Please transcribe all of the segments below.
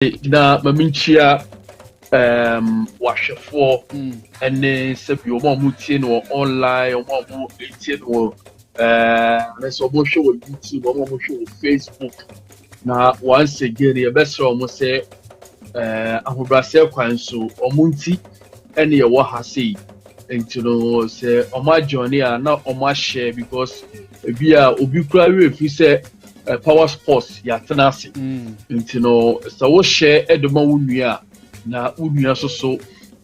na maminchia wahwefo ene sebi omo mutie no online omo etie no na so omo hwe wo YouTube omo hwe wo Facebook na once again ye best omo say ahobrase kwan so omo nti ene ye wo ha sei enti no say omo journey na omo share because bia obi kura we fi say power sports ya tenase nti no so wo share edoma wo nua na wo nua so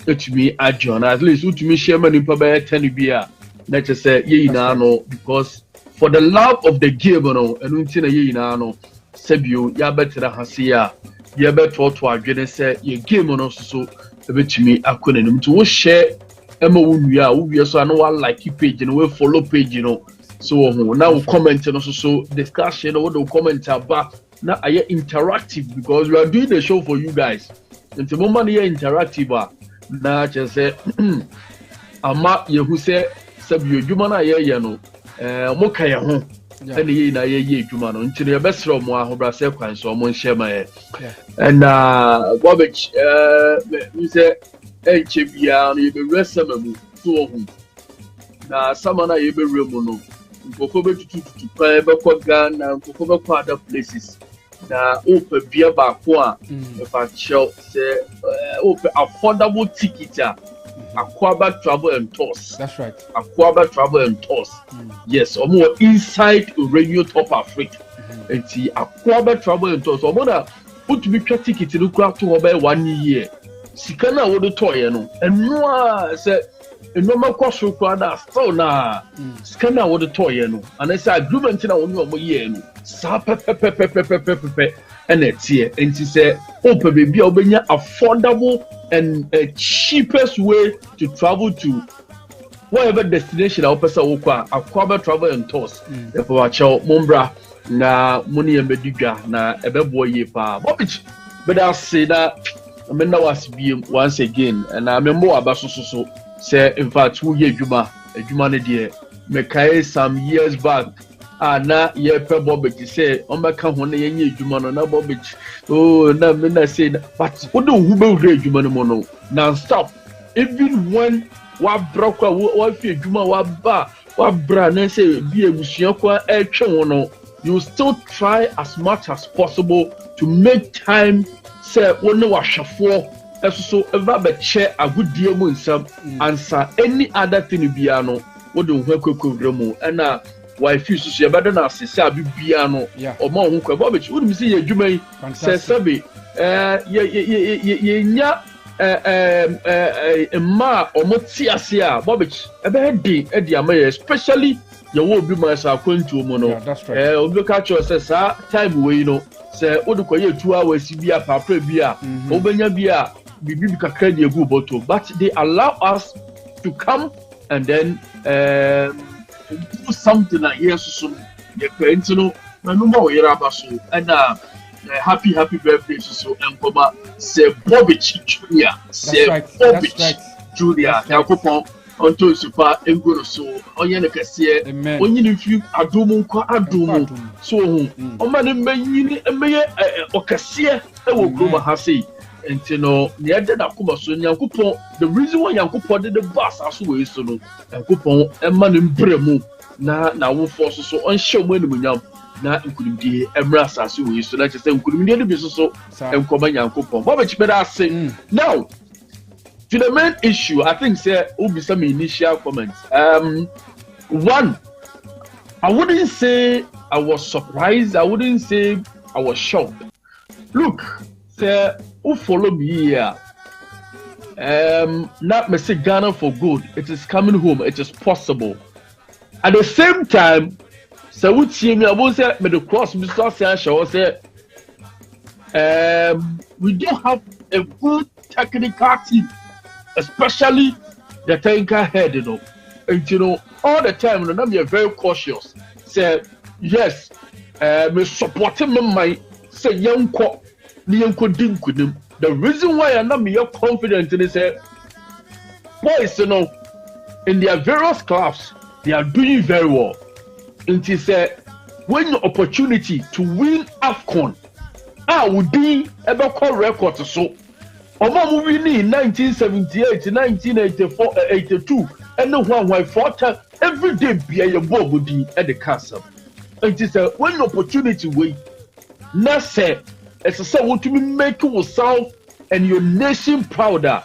etumi adjourn at least utumi share many pa 10 bia na che say ye yina no because for the love of the game no enu nti na ye yina no sabio ya betera hase ya ye betoto adwene say ye game no so ebetumi akona nim nti wo share ema wo nua wo wie so na wa like page no we follow page no so now comment and also discussion or the comment about now I interactive because we are doing the show for you guys. And the moment you interactive now just say ama ye who say sabi adwuma na ye no mo kan ye ho and ye na ye adwuma no nti the best from mo ahobrase kwan so mo share my and Bobich we say bia no ye be resema mu so ho na samana ye be remu no nkoko betutu pa be kwa Ghana nkoko be kwa other places na ope bia ba ko a if I show say ope affordable ticket Aquaba Travel and Tours. That's right. Aquaba Travel and Tours. Yes, or more inside radio TopAfric. And see Aquaba Travel and Tours. Or more put me ticket to look to over 1 year. Sikana would toy no and no say no more cost required so na scanner with the toy no and I say agreement na only omo year no sa pepe and it's here and she say open baby obenya affordable and cheapest way to travel to whatever destination our person wo kwa Aquaba Travel and Tours therefore acho mombra na money emedidwa na ebebo ye pa bobich but I say that I mean that was being once again and I remember abaso so say in fact we adwuma ne de me kai some years back na ye pe bobich say on be ka ho na ye adwuma no na bobich oh na me na say but wo do hu be wure adwuma no mo no non stop even when wa brokwa wa fi adwuma wa bra na say bi ebusua kwa etwe ho no you still try as much as possible to make time say woni wa hwefo so ever be share a good deal mu nsam answer any other thing bia no wo de ho akokowre mu na wife so ye bedo na asese abi bia no o ma ho kwa bo be wo mi say ye adwuma yi say sabe ye nya ma o mo ti ase a bo be e be di ama ye especially ye wo obi ma sa kwantu mu no obi ka cho say sa time we no say wo de koye 2 hours bia papra bia obenya bia bibi kakra dey go bottle but they allow us to come and then do something like here so the parents no na no more yera baso and happy birthday so enkoma say Bobich Junior say Bobich Junior yakopon onto super engoro so onye ne kase onye ne fi adomu nko adomu so o ma ne manyini emeye okase e wo global ha sei enti no ne ade na kuma so nyankopon the reason why nyankopon did the bus aso we so no nyankopon e ma ne mbremu na wo force so on hye mo animunyam na nkurumdie emra asase we so na che say nkurumdie ne bi so enkoma nyankopon bo be chipeda ase now to the main issue I think say will be some initial comments one I wouldn't say I was surprised I wouldn't say I was shocked look say who follow me here not me say Ghana for good it is coming home it is possible at the same time so we see me I won't say me the cross Mr. say we don't have a good technical team especially the tanker head you know and you know all the time you know I'm very cautious say yes me supporting my say young the reason why I'm not more confident in is boys you know in their various clubs they are doing very well it is when your opportunity to win AFCON would be ever call record so. Omo winning in 1978, 1984, 82, and the one why fought every day be a bobody at the castle. It is a one opportunity way. Now say, as a son want to make yourself and your nation prouder.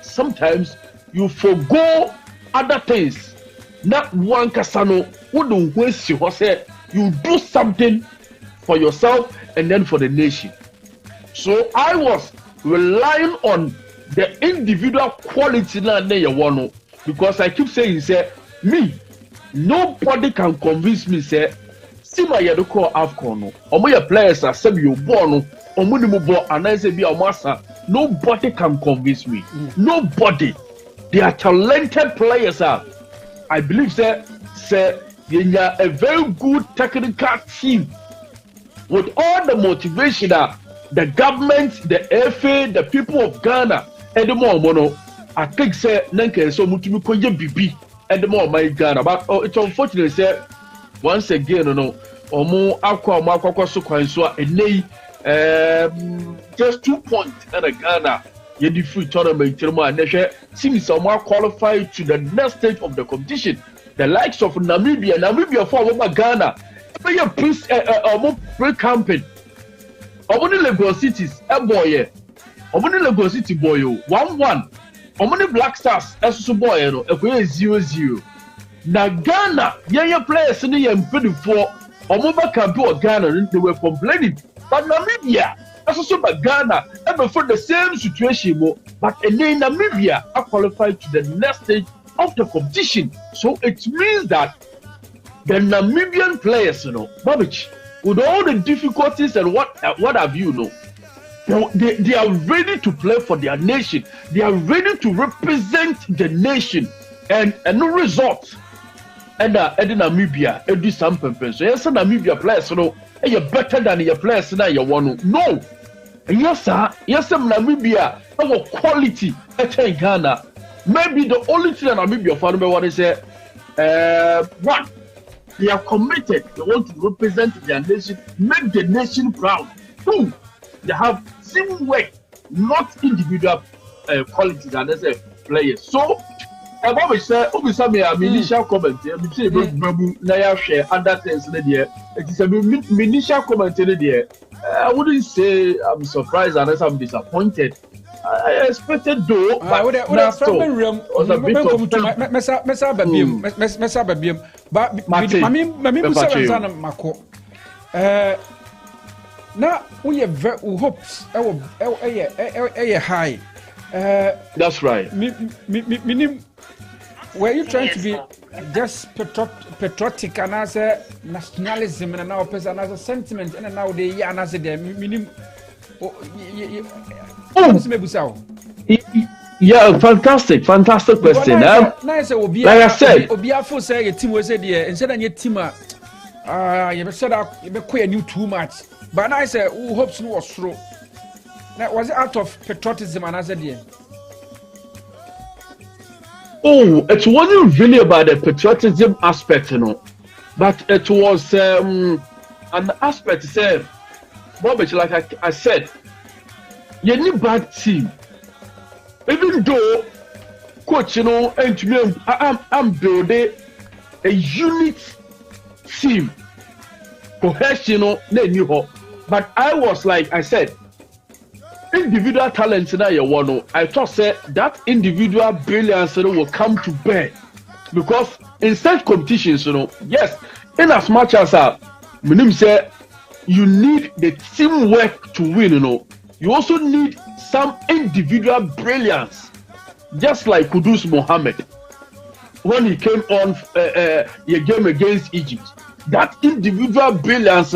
Sometimes you forgo other things. Not one casano wouldn't waste you say you do something for yourself and then for the nation. So I was relying on the individual quality na you want because I keep saying say me nobody can convince me say see my yedoko AFCON no omo your players are say you born no omo ni mo bo anase bi omo asa nobody can convince me nobody they are talented players I believe say they are a very good technical team with all the motivation the government, the FA, the people of Ghana, and the more mono. I think say nanke so mutumi konje bibi and the more my Ghana. But it's unfortunate say once again omo akwa so kwan so enei just 2 points at Ghana. You the free tournament and teams are qualified to the next stage of the competition. The likes of Namibia for Ghana. They are pre-camping. Omoni Lagos cities, boy, Omoni Lagos City boy, 1-1. Omoni Black Stars, boy, 0-0. Na Ghana, young players in the M24, Omoba Campo Ghana, they were complaining. But Namibia, by Ghana, ever for the same situation, but in Namibia are qualified to the next stage of the competition. So it means that the Namibian players, Babich, with all the difficulties and what have you, they are ready to play for their nation. They are ready to represent the nation, and no result. And Namibia, do something. So yes, Namibia players, you're better than your players now. You want to no. Yes, sir. Yes, Namibia have quality at Ghana. Maybe the only thing that Namibia found want to say, one. They are committed. They want to represent their nation, make the nation proud. Two, they have teamwork, not individual qualities and as a players. So, I've always said, initial comment. I'm saying, I share other things there. It is a initial comment there. I wouldn't say I'm surprised unless I'm disappointed. I expected though, but but now we have hopes high. That's right. Were you trying to be just patriotic and as a nationalism and now as a sentiment and now they and as a minimum? Yeah, fantastic question. Nice, like I said, Obiafo say a team was there and said on your team, you said you be new too much. But I say who hopes no was through. That was it out of patriotism and as a day. Oh, it wasn't really about the patriotism aspect, but it was an aspect said, Bobby, like I said, you need bad team. Even though coach, and me, I'm building a unit team. Cohesion, but I was like I said, individual talent now you want. I thought say that individual brilliance will come to bear because in such competitions, yes, in as much as Minim say you need the teamwork to win, you also need some individual brilliance, just like Kudus Mohammed when he came on a game against Egypt. That individual brilliance,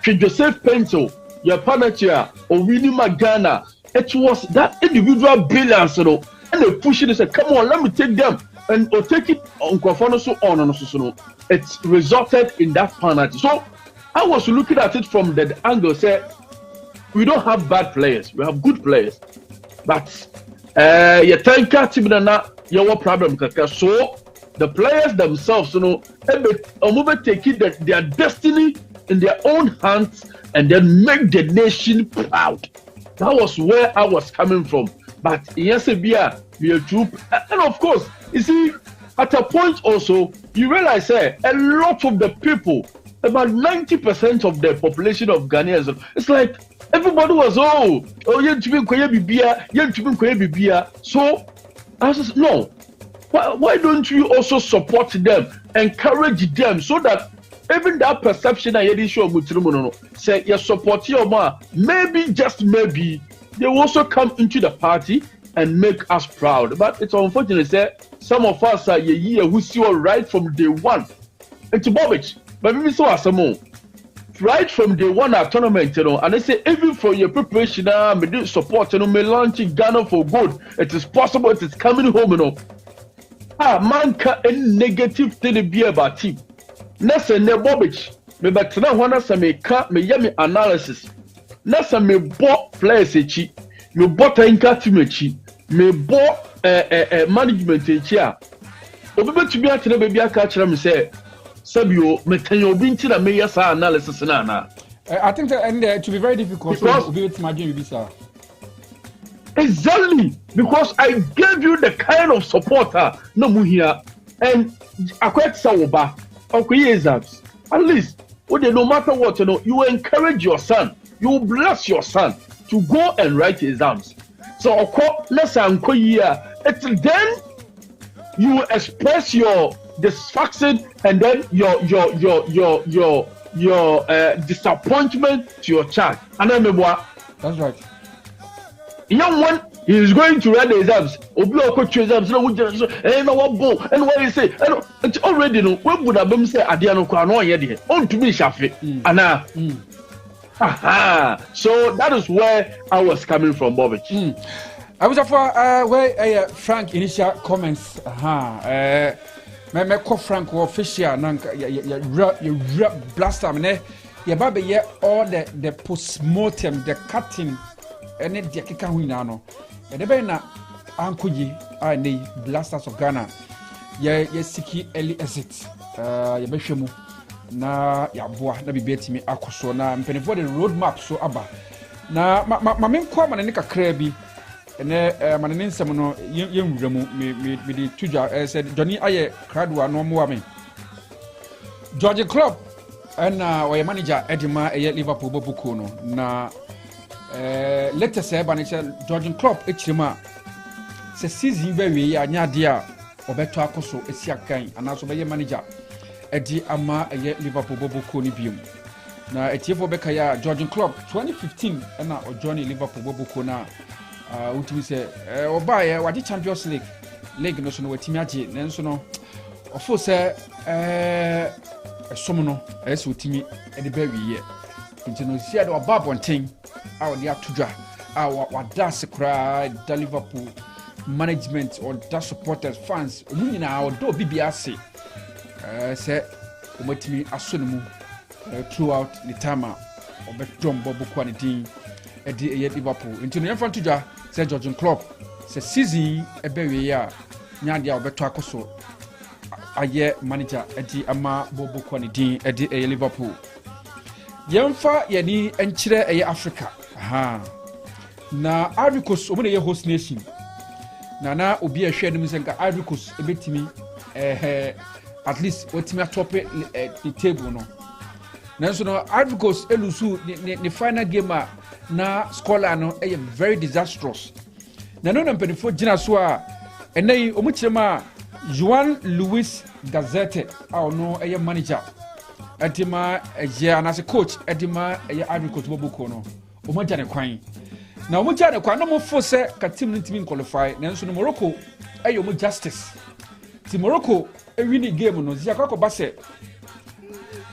Joseph Pinto, your Panatia, or Winnie Magana, it was that individual brilliance, and they push it and say, come on, let me take them, and or take it on Kwafonoso on. It resulted in that penalty. So I was looking at it from the angle, say, we don't have bad players, we have good players. But you think your problem, so the players themselves, taking their destiny in their own hands and then make the nation proud. That was where I was coming from. But yes, we are troop, and of course, you see, at a point also, you realize a lot of the people, about 90% of the population of Ghanaians, it's like everybody was so I was no. Why don't you also support them, encourage them, so that even that perception I had show say you support your ma, maybe just maybe they will also come into the party and make us proud. But it's unfortunate that some of us are who see right from day one. And to Bobich, but maybe so as some right from day one at tournament, and they say even for your preparation, me do support, me launching Ghana for good. It is possible, it is coming home, man can any negative thing be about team. Nasa ne Bobich, me betra wana sa me ka me yami analysis. Nasa me bo players echi, me bo tanka team echi, me bo management echi a. Obi betumi atene be bia ka kire me say sabio me tanyo obi nti na me yasa analysis na na. I think that and it will be very difficult to obi betumi adwen bi sa. Exactly, because I gave you the kind of supporter no mu here, and akwetsa woba okoye exams. At least no matter what, you encourage your son, you bless your son to go and write exams. So let's then you express your dissatisfaction and then your disappointment to your child. And then that's right. Young one, he is going to write the exams. Exams. No, and what you say? It's already no. What would have been say? Adiano kwano yedi. On to me, Shafi. Anna. So that is where I was coming from, Bobich. I was for where Frank initial comments. Me call Frank official. Nanka you blaster me. Ya baby ye all the postmortem, the cutting. Ene dia keka hu ina no ene be na ankoyi a nei blasters of Ghana ye siki early exit ye behwemu na ya boa na bibi etimi akoso na mpenefo the road map so aba na ma menkwa ma ne kakra bi ene ma ne nsem no ye nwuramu me di tudwa said Johnny aye kradwa no mo wa me George Club and our manager Edima Liverpool Bobuko no na later say Georgian Club echirima se season be we ya nya de a obeto akoso esiakan anaso be manager edi ama Liverpool Bobuko ni biom na etiefo be kaya Georgian Club 2015 na o join Liverpool Bobuko na ultimi say oba ye wadi Champions League no so no watimi age nenso no ofo say somo no eso utimi edi be we ye nti no sia de oba bonten a wadi atudwa a wadase kra da Liverpool management or da supporters fans nyina o do bibia se say omatimi asonemu throughout the time obedom Bobuko ani din edi Liverpool nti no yemfa tudwa say Georgian Club say season ebewe ya nya dia obeto akoso aye manager edi ama Bobuko ani din edi Liverpool yemfa yani enchire Africa na Ivory Coast omune ye host nation na obi ehwe nim senka Ivory Coast ebetimi at least otimi atop the table no nanso no Ivory Coast elusu the final game na scoreline no very disastrous na no mpanyfo gina so a enai omuchirema Juan Luis Gazette no manager Edima as a coach Edima Ivory Coast Bobuko no omoja ne kwan na omoja ne kwan no mo fo se ka team no team qualify nanso no Morocco omo justice ti Morocco win game no zia kwakọ se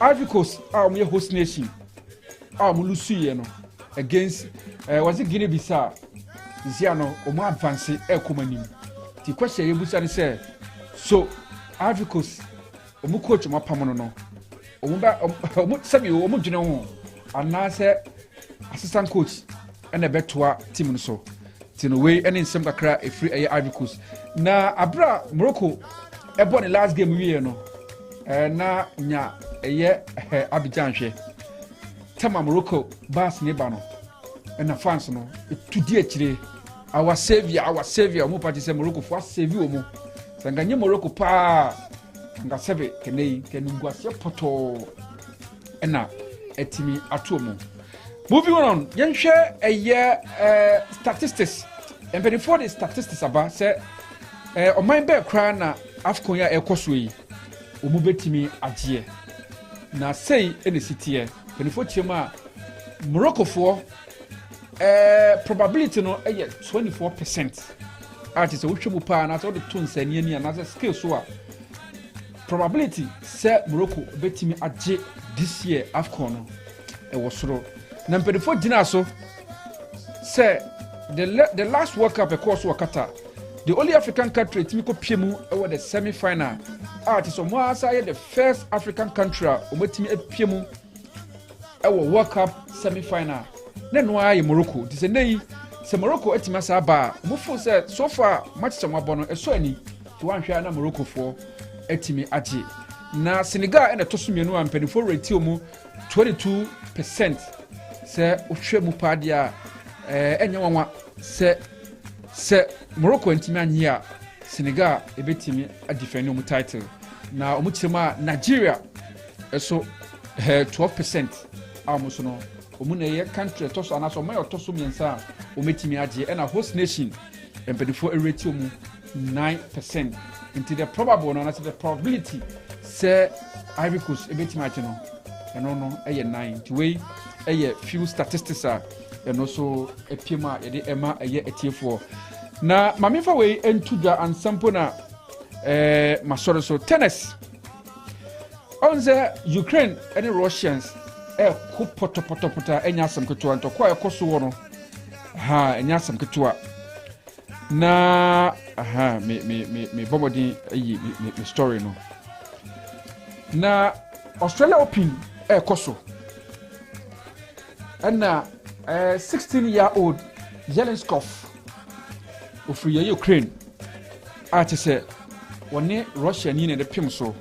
Ivory Coast omo host nation omo lusu no against was it Guinea Bissau zia no omo advance ekomanim ti question yebusa ne say so Ivory Coast omo coach mo pamono no omo sabi omo dwene ho anase assistant coach and a better team no so tino way any nsem kakra e free Ivory Coast na abra Morocco e born the last game we no na nya Abidjan hwe tema Morocco bas neighbor no and fans no to di akire our savior mo party say Morocco for save you mo sanganye Morocco pa nga sebe kenei kenugwase poto na etimi ato mo. Moving on, yenhwe statistics. And before the statistics about say on my back cry na Afcon ya ekoso yi omu betimi agye. Na say any city e before chema Morocco for probability no 24%. Artist we chemu pa na so the tons ani na say skill so a probability say Morocco betimi agye this year Afcon no e wo soro. Na before dinner so say the last World Cup course wakata the only African country timiko piemu over the semi-final artist so mo say the first African country ometimi piemu ewo World Cup semi-final na no ayi Morocco this nay say Morocco etima sa ba mo fo say so far match some abono eso ani to wan hwa na Morocco for etimi agi na Senegal and the tosumienu ampenifo rate omu 22% say ohwemu pa dia enye wanwa se Morocco ntimi anya Senegal ebetimi adefend omu title na omu chema Nigeria eso 12% amuso no omu na ye country toso anaso mayo toso miensa ometimi age na host nation empedifo rate omu 9% into the probable no na the probability say Ivory Coast ebetimi age no eno no 9 to way few statistics are and also a pima ema etiefo na mamifa we entuda and sample na masoro so tennis on the Ukraine and Russians ku potopotopota enya sam ketua nto kwa ekoso wo no enya sam ketua na me bomodi me story no na Australia Open ekoso and 16-year-old Zelenskov of Ukraine ati say one Russia ni na the pim so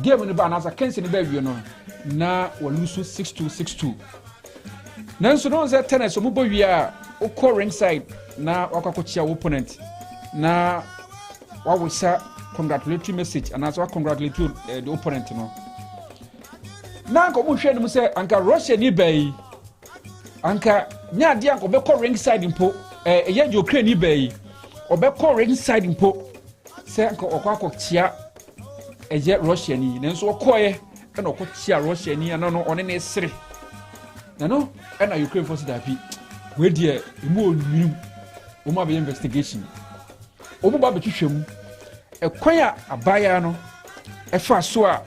game ni ba na za kense ni ba wi no na wo lose 6-2 nanso no za tennis mo bo wi a o call ringside na wakwakochia opponent na wawisa congratulatory message and as congratulate the opponent no na ko mo hwe ni mo say anka Russia ni bai anka nya dia ko be call ringside mpo ye Ukraine ni bai obe call ringside mpo say anka okwakochia eje Russia ni nanso okoye na okochia Russia ni na no one na sere na no na Ukraine force da pi we dia emu onwim o ma be investigation o bu ba be twhwem ekwan a abaya no efa so a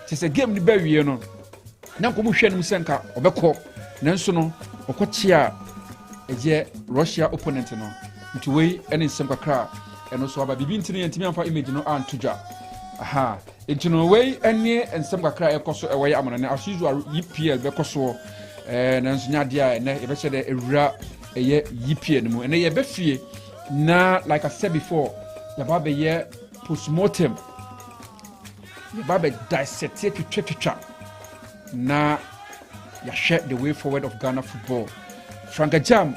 te se game ni ba wie no na ko mu hwe no senka obekọ nanso no okochia eje Russia opponent no nti we ene nsem kakra eno so aba bibi ntini yantimi amfa image no antoja aha nti no we ene nsem kakra ekoso ewe amana ne asizu EPL bekoso nanso nya dia ene ebe se de ewura eye EPL no mu ene ye befie na like I said before yaba be ye postmortem yaba be dissect twetwa na ya share the way forward of Ghana football. Franka Jam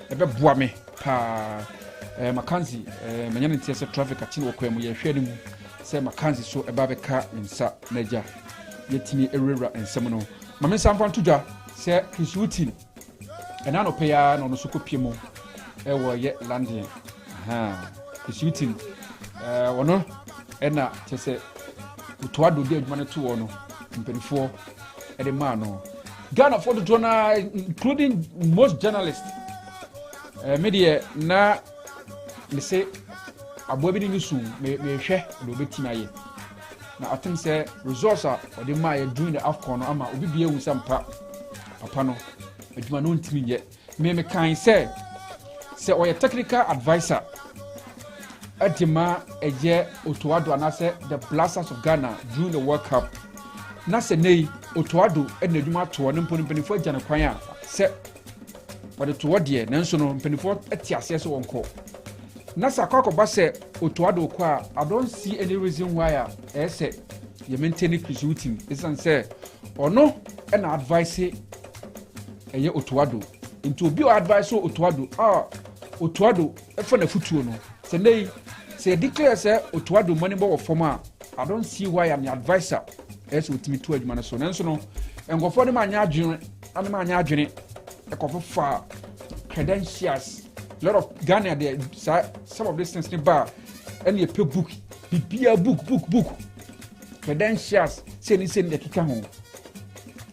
ebe boa me pa Makanzi manyane ntiese traffic ati wo kwemu ye hwe ni mu se Makanzi so eba be ka nsa naja yetimi ewura ensem no mame samfa ntodwa se Chris Wooten ena no pe ya no so kopie mu ewo ye landing Chris Wooten wono ena tese utoado de adwuma ne to wo no mpenifo ede ma no Ghana for the donor including most journalists media na me say abobi ni su me hwe do betima ye na I think say results are ode ma ye during the AFCON no ama obi bia wu sampa papa no adwuma no ntimi ye me kan say oye technical advisor adima eje otoado anase the Blasters of Ghana during the World Cup na se nei otoado enadwuma to no mponimpenifo agya ne kwan a se wode to wode nanso no mpenifo atiase se wonko na sakwa ba se otoado kwa I don't see any reason why say ye maintain Chris Wooten esan say ono na advice eye Otuado into obi advice Otuado Otuado e for na futuo no say nay say declare say Otuado money bo form I don't see why I'm the advisor as with me to adwuma so nanso no engofo ne ma anya adwene ane ma anya adwene e kofo fa credentials a lot of Ghana there some of these things ne ba and you pay book bibia book credentials say ni the kika ho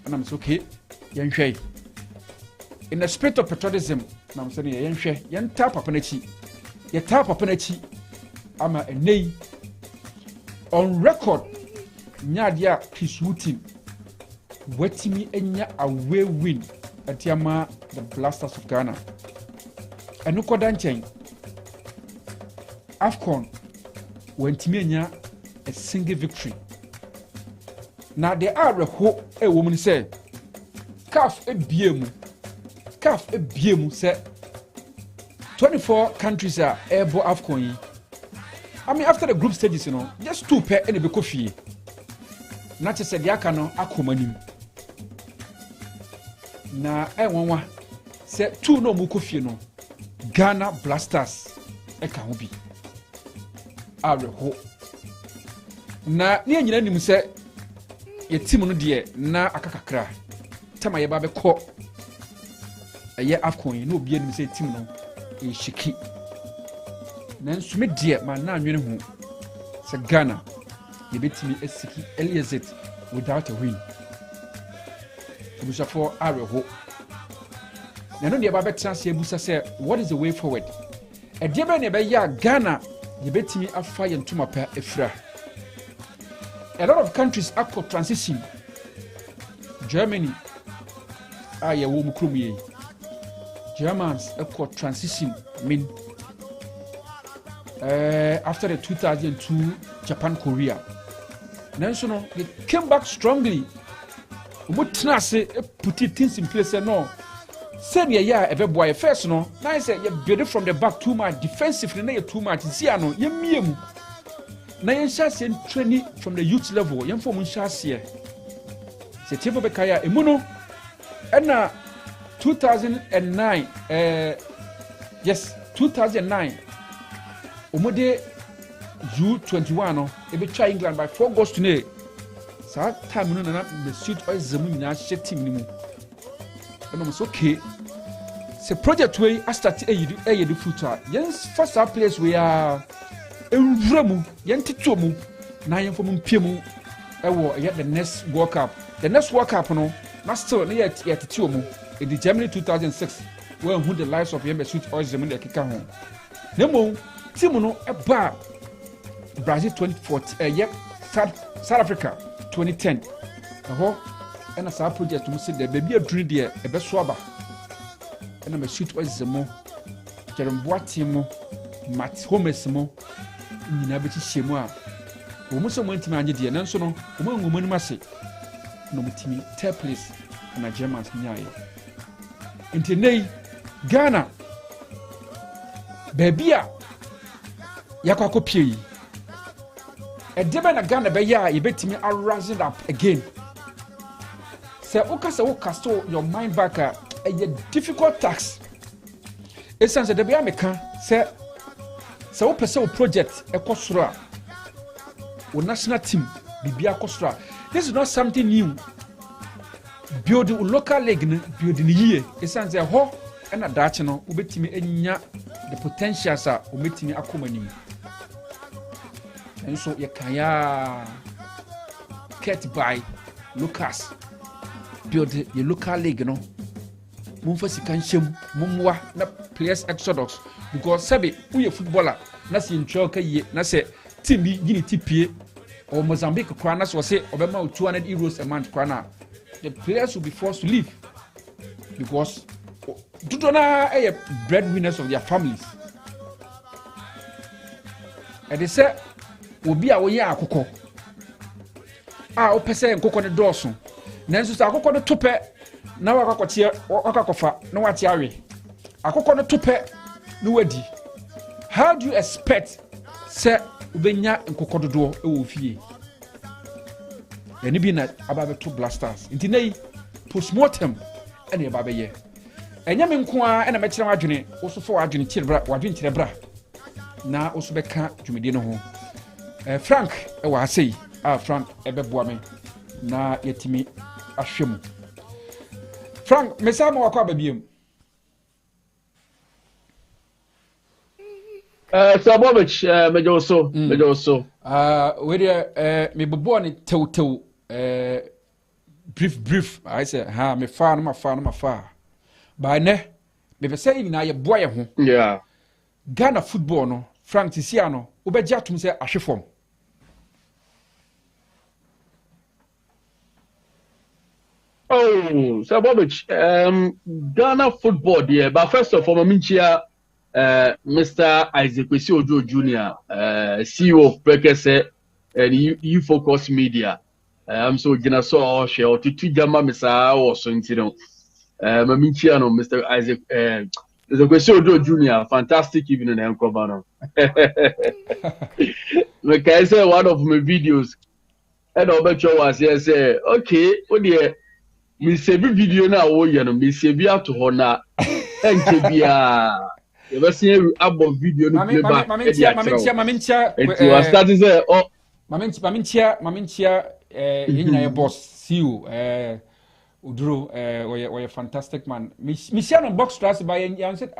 and I'm okay yenhwe in the spirit of patriotism na I'm saying yenhwe yen tap papa na chi ama enei on record nyadia Chris Wooten wetimi enya away win atiama the Blasters of Ghana enu koda nchen AFCON wentimi enya a single victory na they are reho e wo mun say CAF ebiemu say 24 countries are able AFCON yi. I mean, after the group stages, you know, just 2 pair and a bit coffee. Not just said, Yakano, Akomanim. Na, I want say 2 no Mukofi, no. Ghana Blasters, Ekahubi. Ho. Na, near you say, ye Timono dear, na Akakakra. Tama Yababe ko. A year Afcon, no being say Timono, a shiki. Nanso me dear man na nwene hu se Ghana ye betimi esiki Elizabeth without a win. Busa for areho. Na no de ba betra se busa say what is the way forward? E de be ne be ya Ghana ye betimi afa ye ntuma pa efra. A lot of countries after transition. Germany ye wo mukrum ye. Germans after transition mean after the 2002 Japan Korea. Nanso no they came back strongly. Umutna say put things in place no. Said ya every first no. Now say you build it from the back too much defensively na too much. See ano ye miemu. Na yen sha say training from the youth level. Yen for mun sha say. Se tefo be kaya emuno na 2009 yes 2009 Omode U21 no e be try England by 4 goals to nil. Sa time no na the suit oil zemu nyina hye team ni mu. And I'm okay. Se project way I start the future. Yes, first our place we are enwramu, yen tito mu na yen fo mu pie mu e wo the next World Cup. The next World Cup no na still na yet tito mu. In the Germany 2006 when who the lives of yem suit oil zemu de keka ho. Nemo team no e ba Brazil 2014 South Africa 2010 and as our project to say the baby a dream there e be so aba and am shoot was mo Jerome Boateng Matt Holmes mo nyina be chi shemu a wo mo so mo ntimi anye de nanso no wo mo ngomani mase no mutimi third place na Germans nyaaye intene Ghana baby a yakwa pie yi e debe na Ghana be ya ye betimi arise up again. Say okay, your mind back a difficult task. It sounds that the American say so person project a kosra or national team bibia kosra. This is not something new. Building local league building year. It sounds a ho and a Dutch no ubetimi enya the potentials are ubetimi akomani. And so you can get by Lucas build your local league, no. Mumfasi can shim mumwa na players exodus because sabi who a footballer na si nchoka ye na say team bi gini TPA or Mozambique kwana so say obema 200 euros a month kwana. The players will be forced to leave because dudona are breadwinners of their families. And they say obi a wo ye akoko opese nkoko ne dooso nanso sa akoko ne tope na wakakofa na wati awe akoko ne tope na wadi. How do you expect say ubenya nkoko dodo e wo fie? ɛne bi na aba bɛto blasters nti na yi postmortem ɛna ɛba bɛyɛ ɛnyɛ me nko a ɛna mɛkyerɛ wadwene woso fa wadwene kyerɛ bra na woso bɛka dwumadi no ho Frank ɛwɔ ase yi a Frank ɛbɛboa me na yɛtumi ahwɛ mu Frank mesa ma wakɔ aba biem Sabovich, Major so. We there, me bebo ni tew, brief. I say, ha, me fa, no ma fa. By ne, me be say na ye boy ho. Yeah. Ghana football no, Frank Tisiano, obeja tum say ahwefom. Oh, Sabovich, Ghana football there, but first of all, Maminchia. Mr. Isaac Ojo Jr., CEO of Prekese and you Focus Media. So Gina saw share to two Jama Missa or so incident. Maminchiano, Mr. Isaac Ojo Jr., fantastic evening and Cobano. Like I said, one of my videos, and Obecho was here say, okay, oh dear, Miss every video now, oh, you know, Miss Sebia to Hona and Kebia. You ever see about video? Mamintia. It was starting say, oh, Mamintia. Yina boss, CEO. Udru, we a fantastic man. Mission on box trust by and said,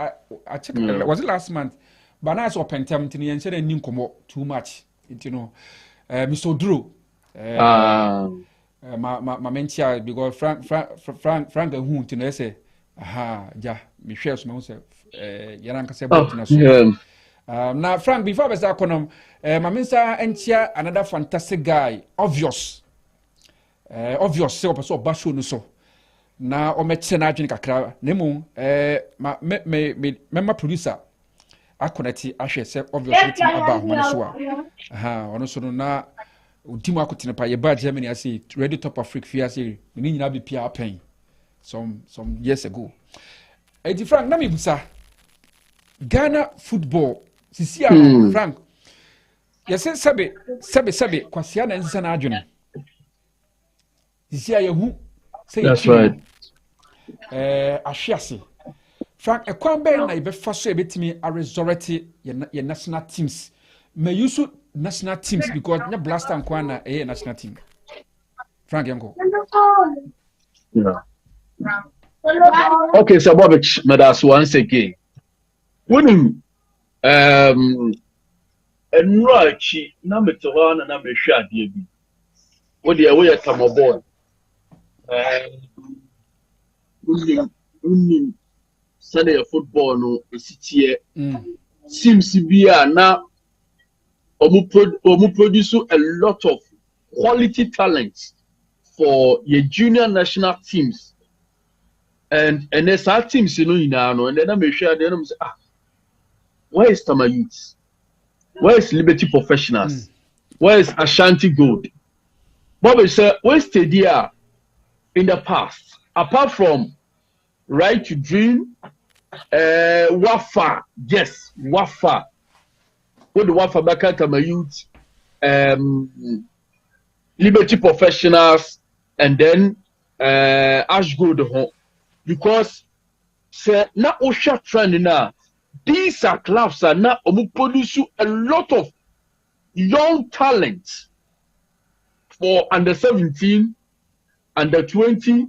I checked. Was it last month? But now it's open time to and said, "New come too much." You know, Mr. Udru. Mamintia because Frank who to know say, aha, ja, me share some say. Now, Frank, before I start, Maminsa entia another fantastic guy, obvious, so person basho no so. Na o met senajin kakra, nemu, me producer, akoneti ashe se obviously team aba maniswa. Ono so na ultimo akutine pa ye ba Germany asi ready TopAfric fiase, ni nyina bi pia pen some years ago. Edi Frank na me busa Ghana football sisi Frank yese sabe kwasia na nsa na adwene sisi ayehu say that's right ahwiase Frank ekwan be na ibefa so ebetimi a resurrect ye national teams may use national teams because nya blaster nkwan na national team Frank yango yeah okay so Bobich medas once again winning enrachi na metowana na mehwa de bi wo de we yatamobon winning Sunday football no esitie seems bia na omu produce a lot of quality talents for your junior national teams and there's our teams you know and then I may share them say where is Tama Youth? Where is Liberty Professionals? Where is Ashanti Gold? Bobby said, where's Tedia in the past? Apart from Right to Dream, Wafa, yes, Wafa. What the Wafa back at Tama Youth, Liberty Professionals, and then Ash Gold because say na Osha trend now. These are clubs are now produce a lot of young talents for under 17, under 20,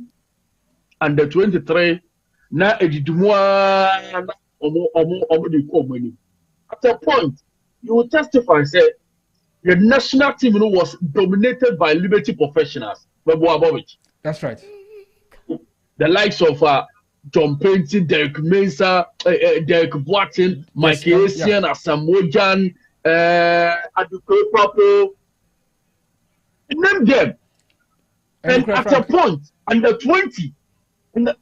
under 23. Now at a point, you will testify say the national team was dominated by Liberty Professionals. That's right. The likes of John Painting, Derek Mensah, Derek Boateng, Mike Essien, Asamoah Aduke Papo. Name them. And at a point, under 20, but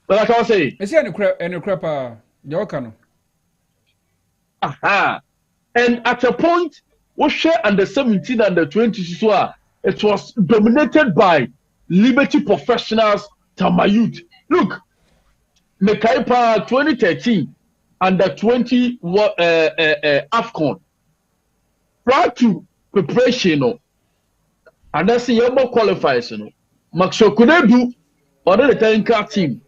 like I was saying, is there any crap? Aha. And at a point, we share under 17, under 20, so it was dominated by Liberty Professionals, Tama Youth. Look, Mekaipa 2013 under 20 AFCON. Prior to preparation, and that's the more qualifiers, you know. Maxo Kunebu, or the Tanka team,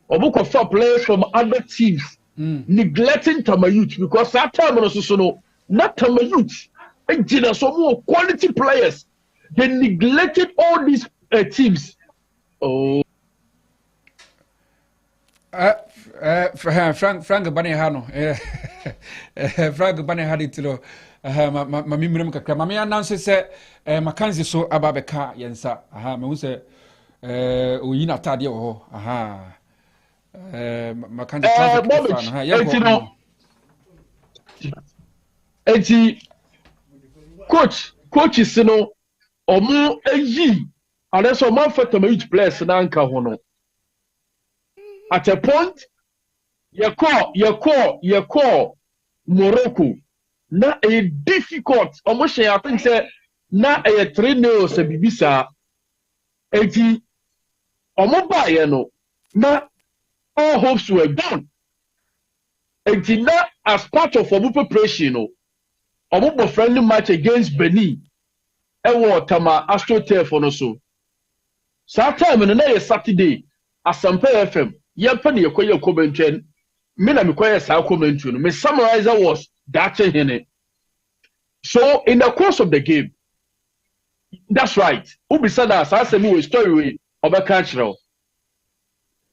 or book of 4 players from other teams, neglecting Tamayut because that time also no, not Tamayut, and Gina, so more quality players. They neglected all these teams. Oh. Frank Bani Hano, Frank Bani Haditilo, Mamim Kakra, Mammy announces Mackenzie so Ababeka Yensa, aha, Muse Uyina Tadio, aha, Mackenzie, coach is no, or more a ye, unless a month for each place and anchor hono. At a point, you call Morocco. Na a difficult, almost I think say na a 3-0 se bibisa. Eti omoba ye no na all hopes were gone. Eti na as part of omo preparation no, omo friendly match against Benin. Ewo tama AstroTurf no so. Saturday no na ye Saturday Asampa FM. Yempa ne yekoye commentary me na mekoye sa commentary no me summarizer was that hene. So in the course of the game, that's right, ubi said that as me we story we obeka kire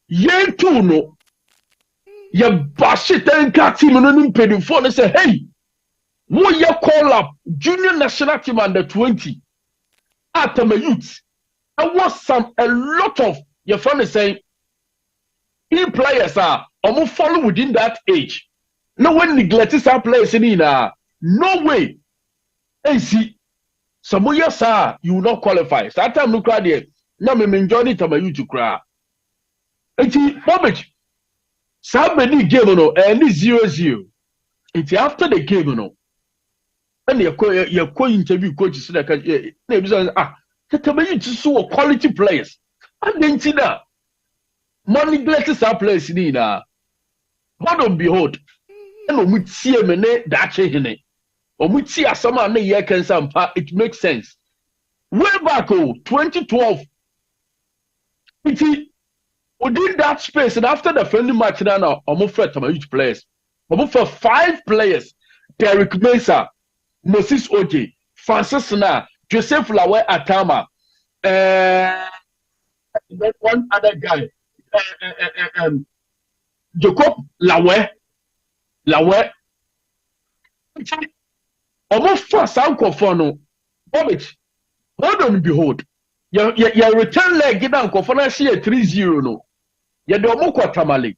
ye tu no ye bashi tanka team no mpedi for no say hey wo ye call up junior national team under 20 at my youth. There was a lot of your friend is saying players are almost follow within that age. No one neglects our players in no way. Hey, see, some years you will not qualify. So that time look at it. Now me enjoy it to my you to cry. It's Bobich. Somebody game no and 0-0. It's after the game no. And your interview coach said that you so quality players. And then see that. Money blesses our place in what on behold, and we see a minute that hene, or we see a summer near can sampa, it makes sense. Way back 2012, within that space, and after the friendly match now, I'm afraid to my huge players. I'm for 5 players: Derek Mensah, Moses Oje, Francis Na, Joseph Lawe Atama, then one other guy. Jacob Lawe almost first uncle for no Bobich. Hold on, behold. Your return leg get down for na see a 3-0 no. Ya do moko tamale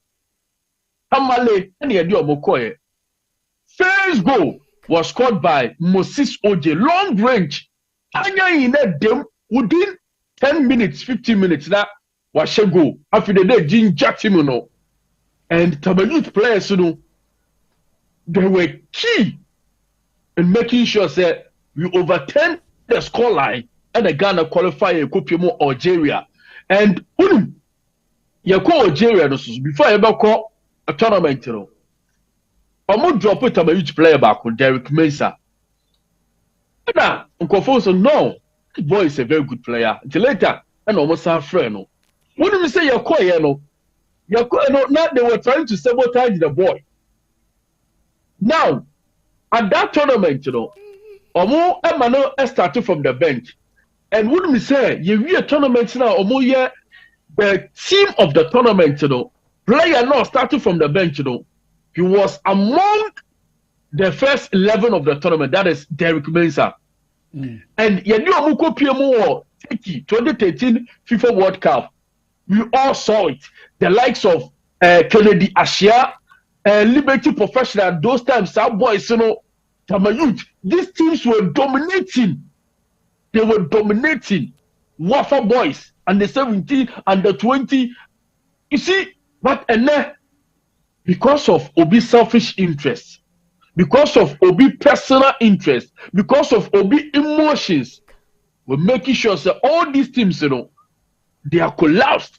and ya do moko. First goal was scored by Moses Oje, long range. Anya in them within 10 minutes, 15 minutes now. Washe go after the day ginger team no, and Tamayut players no, they were key in making sure that we overturn the scoreline and the Ghana qualify a copy more Algeria. And you call Algeria no, before I ever call a tournament no. I'm not dropping Tamayut player back with Derek Mensah. Now Uncle no, the boy is a very good player. Until later, and almost our friend no. What do we say you're calling, now they were trying to sabotage the boy. Now, at that tournament, Omo Emmanuel started from the bench. And what do we say? You real tournament now, Omo the team of the tournament, player now started from the bench, he was among the first 11 of the tournament. That is Derek Mensah. And you knew Omo PMO 2013 FIFA World Cup. We all saw it. The likes of Kennedy Ashia, Liberty Professional, those times, our boys, Tamayut, these teams were dominating. They were dominating. Wafa boys, and the 17 and the 20. You see, but because of Obi selfish interests, because of Obi personal interest, because of Obi emotions, we're making sure that all these teams, they are collapsed.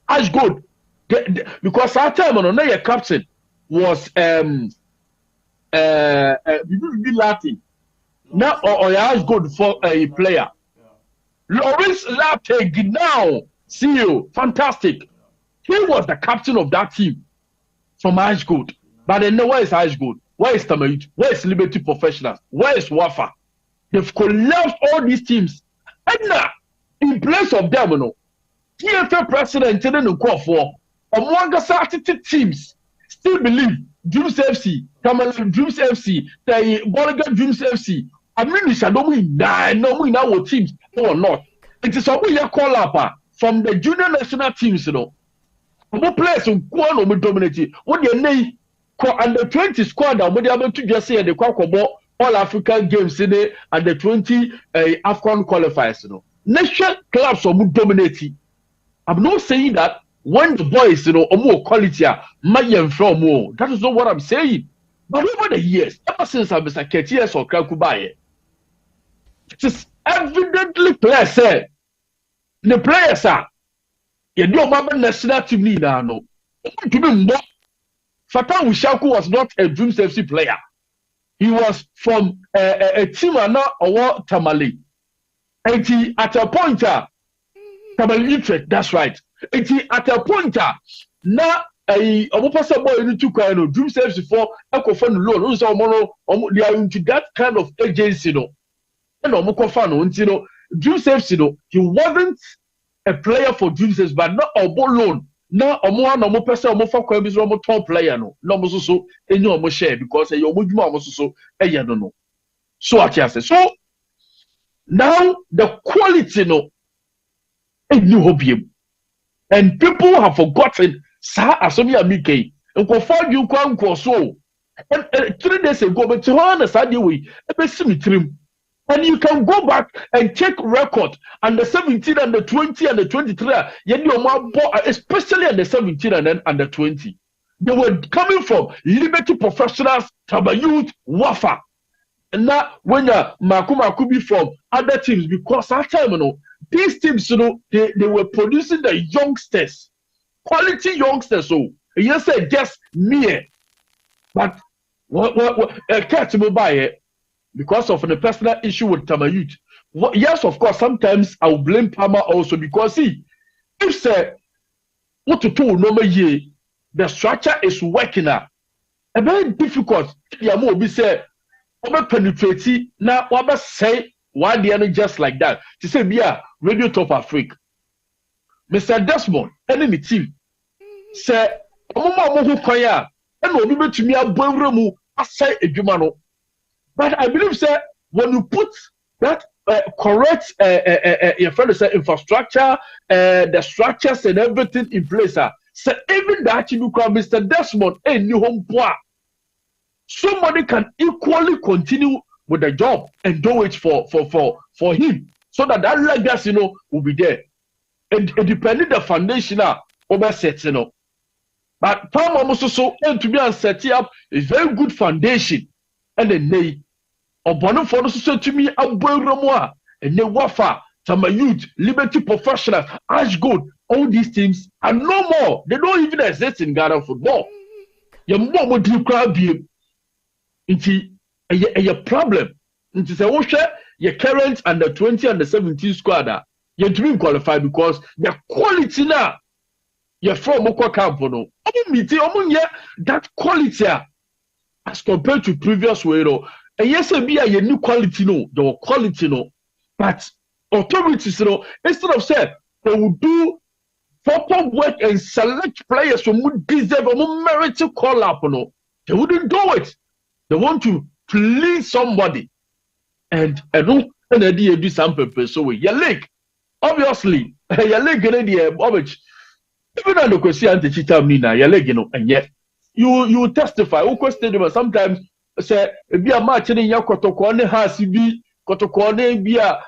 As good. Because our time on your captain was Latin. Now or has good for a player. Lawrence Lateg now, see you, fantastic. He was the captain of that team from Ash Good. But then where is Ash Good? Where is Tamayut? Where is Liberty Professionals? Where is Wafa? They've collapsed all these teams. And now, in place of them, you know, TFA president didn't go for among the teams still believe Dreams FC, Cameroon Dreams FC, the Bolliger Dreams FC. I mean, we shall no win our teams or not. It is a way you call up from the junior national teams, you know. What players who go on dominating? What your name? Under 20 squad, I'm able to just say the Kwakabo All African Games in it and the 20 AFCON qualifiers. You know, national clubs are dominating. I'm not saying that when the boys, you know, are more quality, from more. That is not what I'm saying. But over the years, ever since I'm Mr. Ketias or Kakubaye, it is evidently clear, say the players are. You know, my national team leader, no. To be more. Fatah Ushaku was not a Dreams FC player. He was from a team or Tamale. And he at a pointer, Tamale Utrecht, that's right. And he at a pointer, now a person boy into Dreams FC for Ecofan loan. They are into that kind of agency, no. And Omokofano, you know, Dreams FC, no, he wasn't a player for Dreams FC, but not a ball loan. Now, no person, top player, no, so any share because your would so no. So I can say so. Now the quality no, a new hobby, and people have forgotten. Sa asomia Mike, and go find you can so. And 3 days ago, but to understand the way, a cemetery. And you can go back and check record and the 17 and the 20 and the 23, especially and the 17 and the 20. They were coming from Liberty Professionals, Tabayut, Wafa. And now when Makuma could be from other teams, because that time, you know, these teams, you know, they were producing the youngsters, quality youngsters. So you said just me, but what catch me by it. Because of the personal issue with Tamayut. Yes, of course, sometimes I will blame Palmer also because see, if say what to do normal year, the structure is working out. A very difficult. Yeah, more be say, over penetrate now. What say why the other just like that? To say, yeah, Radio TopAfric, Mr. Desmond, enemy team, say, Omo who koya, and when we to me a boy I say a jumano. But I believe, sir, when you put that correct your friend say infrastructure, the structures and everything in place, so even that you become Mr. Desmond and new home poor, somebody can equally continue with the job and do it for him, so that legacy, you know, will be there. And depending the foundation over set, you know. But Palm also so and to be and set up a very good foundation. And then they or Bono for the to me a boy Ramoa and they Wafa, Tamayut, Liberty Professionals, Ash Good, all these teams are no more. They don't even exist in Ghana football. Your mom would do crowd be into a problem. Into say, oh, share your current under 20 and the 17 squad. You're doing qualified because your quality now, you're from Mokwa Campono. That quality. As compared to previous way, and yes, be a new quality, no, your quality, no, but authorities, no, instead of saying they will do proper work and select players who would deserve a more merit to call up, no, they wouldn't do it. They want to please somebody, and they do some purpose. So your leg, obviously, your leg, even on the question to cheat me now, your leg, you know, and yet. You testify. Who question sometimes say be a match in your Kotokone has be Kotokone be a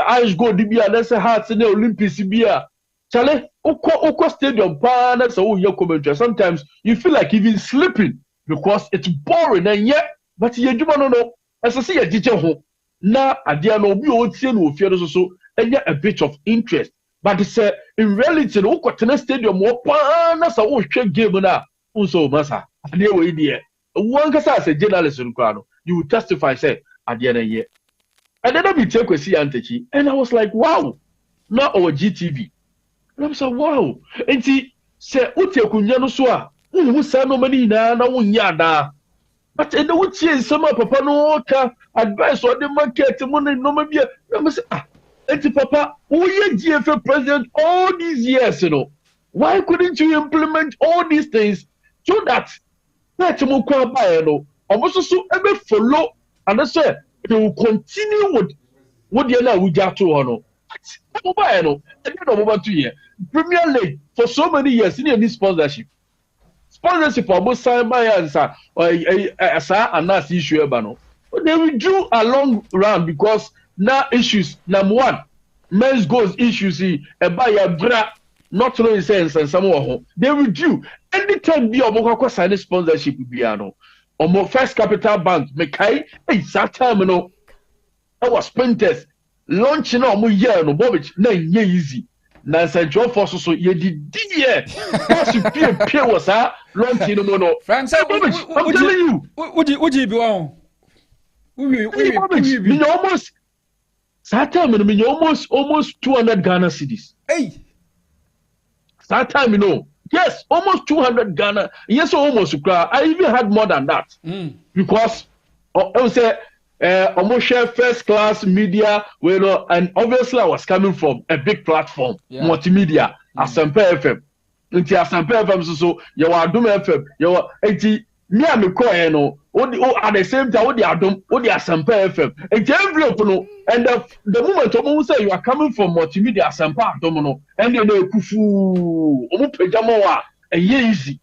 Irish gold be a lesser hearts in the Olympics be a Chale Oko Stadium partners or your commentary. Sometimes you feel like even sleeping because it's boring and yet but you do not know as I see a teacher home now at the end of you old scene will fear so and yet a bit of interest. But it's in reality Oko Tennis Stadium more partners or game now. Also, Massa, one can say, as a journalist in Crano, you will testify, say, adeɛ na yɛ. And then I be take Kwesi Antechi, and I was like, wow, now our GTV. And I was like, wow. And see, say, Uti Kunyano Swa, who say no money na unyada. But and the Uti some papa no advice on the market, money no maybe. I say, and papa, who ye GFA president all these years, Why couldn't you implement all these things so that Mukwa Bayano, almost so ever follow, and I say, they will continue with what they are now with Jatu. Premier League for so many years in any sponsorship. Sponsorship for both side by answer or a nice issue. They withdrew a long round because now issues number one, men's goals issues a buyer bra not knowing sense and some more. They withdrew anytime be a sign sponsorship with Biano. Or more First Capital Bank, Mekai, that time, our sprinters launching on my year, no Bobich, no easy. Nancy Joe Fosso, so ye did, dear. What you pure was launching no more. Francis, I'm telling you, would you be on? We almost, that time, almost 200 Ghana cedis. Hey, that time, yes, almost 200 Ghana. Yes, almost. I even had more than that. Because I would say, almost share first class media, and obviously I was coming from a big platform, multimedia, Asampe FM. Into Asampe FM, so you are Doom FM, you are 80. Me and me call at the same time, what the Asampe FM. And every open, and the moment someone say you are coming from multimedia Asampa Domino, and you know Kufu, Pejamawa, and easy.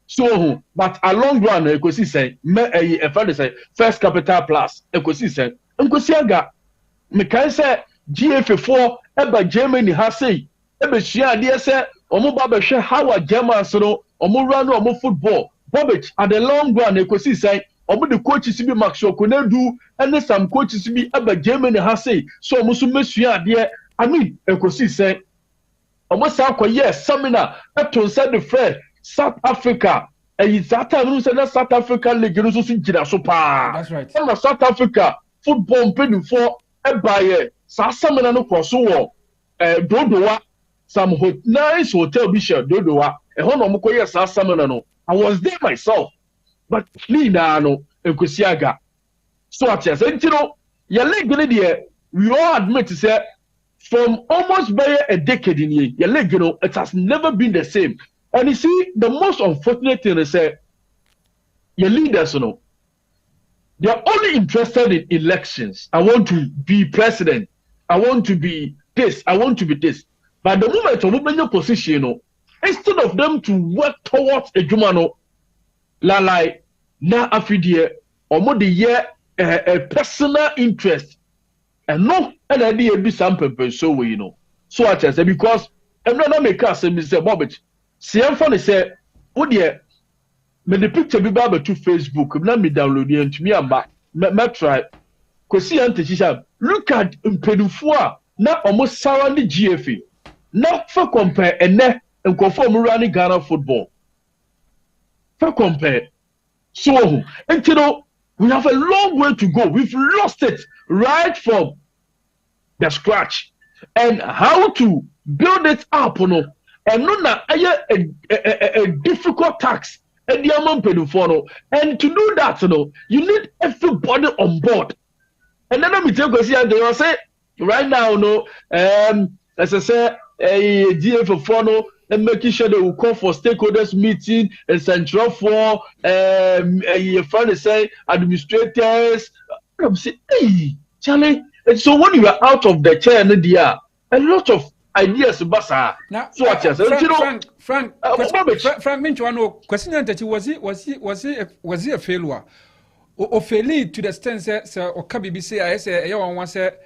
So, but a long run, I could see say, a friend say, First Capital Plus, I could see say, Nkosiaga, me can say, GFA4, Eba Germany has say, Eba Shia, dear say, Omo Baba share how a German so, Omo run Omo football. Bobich at the long run, I could see say, Omo the coaches be Maxo Kunedu, and some coaches be Eba Germany has say, so Musumesia, dear, I mean, I could see say, Omo Sako, yes, seminar, up to said the friend. South Africa, and that time we said that South Africa League, you know, so that's right. And South Africa football playing for a buyer, Sassamana no crossover, Dodoa, some nice hotel bishop, Dodoa, a home of Mukoya Sassamana. I was there myself, but Linano and Kusiaga. So I said, your leg, we all admit to say, from almost by a decade in here, your leg, it has never been the same. And you see, the most unfortunate thing is that your leaders, they are only interested in elections. I want to be president. I want to be this. I want to be this. But the moment of opening your position, instead of them to work towards a Jumano, like na afidie, or more the year a personal interest, and no, and I did be some purpose. So so I say because I'm not make us say Mr. Bobich. See, I'm funny say, oh dear, me the picture be back to Facebook. Let me download it to me and back. Me try. Cause see, look at Mpedufua now almost surround the GFA. Now for compare and conform running Ghana football. For compare, so and we have a long way to go. We've lost it right from the scratch, and how to build it up, and not a difficult task. And the amount and to do that, you need everybody on board. And then let me tell you, they will say right now, as I said, a GF and making sure they will call for stakeholders meeting and central for a friend say administrators. I'm saying, hey, Charlie. And so when you are out of the chair, a lot of ideas, Bassa. Now, so what you Frank, Minchano, question that was he a failure? Or failure to the extent, sir, or Kabi say, I say, one said,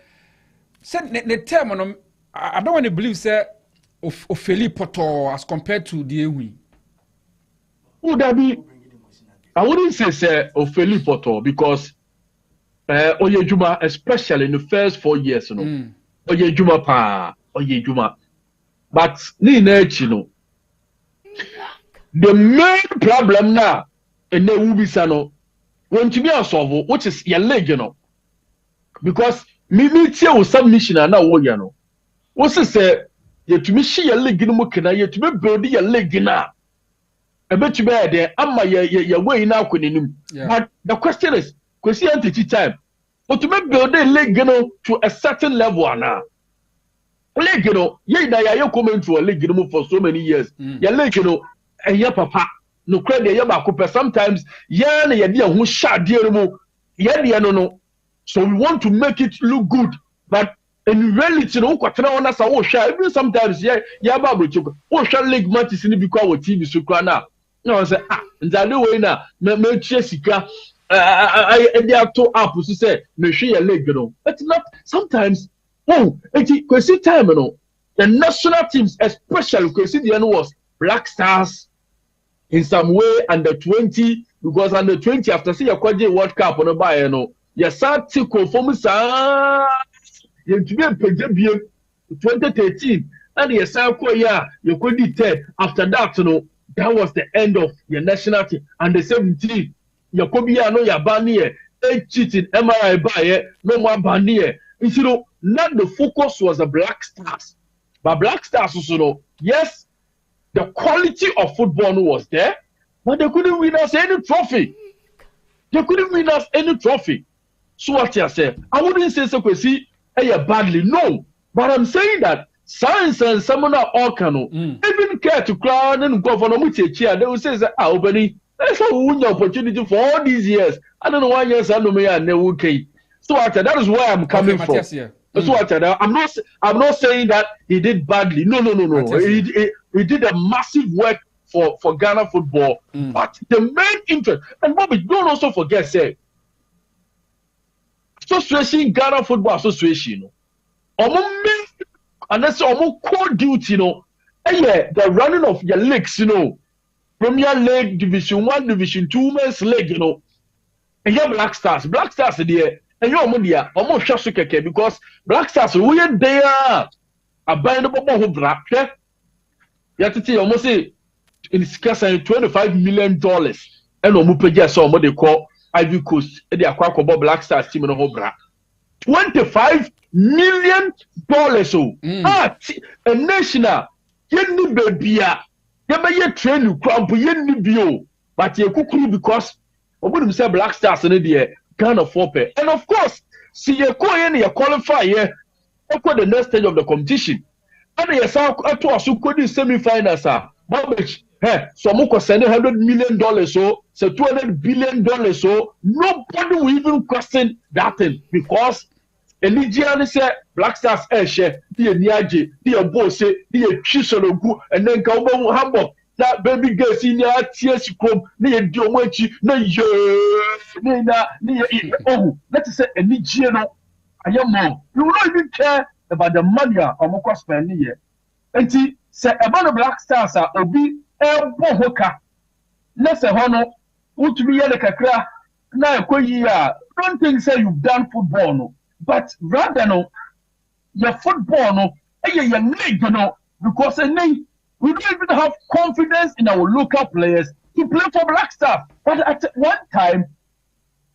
the term, I don't want to believe, sir, of failure Poto as compared to the Ewi. Would that be? I wouldn't say, sir, of failure Poto because Oyejuma, especially in the first 4 years, Oyejuma pa. Oyejuma. But the main problem now in the Ubisano when to be solved, which is your leg, because me tie wo submission na wo ya no wo se yetumi hye ya league no mu kana yetumi build ya league na ebetumi ya de ama ya way na akonenim but the question is kwesi anti time otumi build a league no to a certain level ana league no ye na ya comment for league no for so many years ya league no eye papa no credit ye ba ko sometimes ya na ye de ho shade no no so we want to make it look good but in reality no kwatena wona sa wo hwa even sometimes ya ba brochiko wo hwa league matches ni bi kwa wo TV so kwa na say nzade we na me tue sika they are to up so say me hwe ya league no it's not sometimes kwesi time no the national teams especially kwesi the end was Black Stars in some way under 20 because under 20 after see your World Cup on buy no ya sati conform sa you to be a 2013 and ya sa ko ya you could third after that that was the end of your national team and the 17 ya ko bia no ya ba ne cheating MRI buy no more ban ne not the focus was the Black Stars but Black Stars also yes the quality of football was there but they couldn't win us any trophy. So what you say? I wouldn't say so badly, no. But I'm saying that science and someone are all canoe. Even care to crown and go for no chair. They will say Albany, that's a win opportunity for all these years. I don't know why yes, I know me and never okay. So that is where I'm coming from. So I'm not saying that he did badly. No. He did a massive work for Ghana football. But the main interest, and Bobby, don't also forget, say, association Ghana Football Association, and that's almost core duty, the running of your leagues, Premier League, Division 1, Division 2, Men's League, and your Black Stars there, and your money almost just because Black Stars, we are there, a band of black, you have to see almost say, in $25 million, and Omupeja saw what they call Ivy Coast, and they acquire Black Stars team in the whole bra. $25 million. A national, you baby, you may train you crump, you bio, but you cook because I wouldn't say Black Stars in the Ghana 4-pair. And of course, see you qualify here, the next stage of the competition. And yes, I could semi-finals, so Moko send $100 million so $200 billion so nobody will even question that thing because Elijah said Black Stars share the Niaje, the boss, the Chisologu, and then Kaubo Hamburg. That baby girl senior tears come near Diomachi, no let's say Elijah. I am mom. You will not even care about the money or Moko spending here. And see, say about the Black Stars are obi Bohoka. Let's say, Hono, what to be a kakra. Now, don't think say you've done football, no, but rather no, your football, no, your league, no, because we don't even have confidence in our local players to play for Black Stars. But at one time,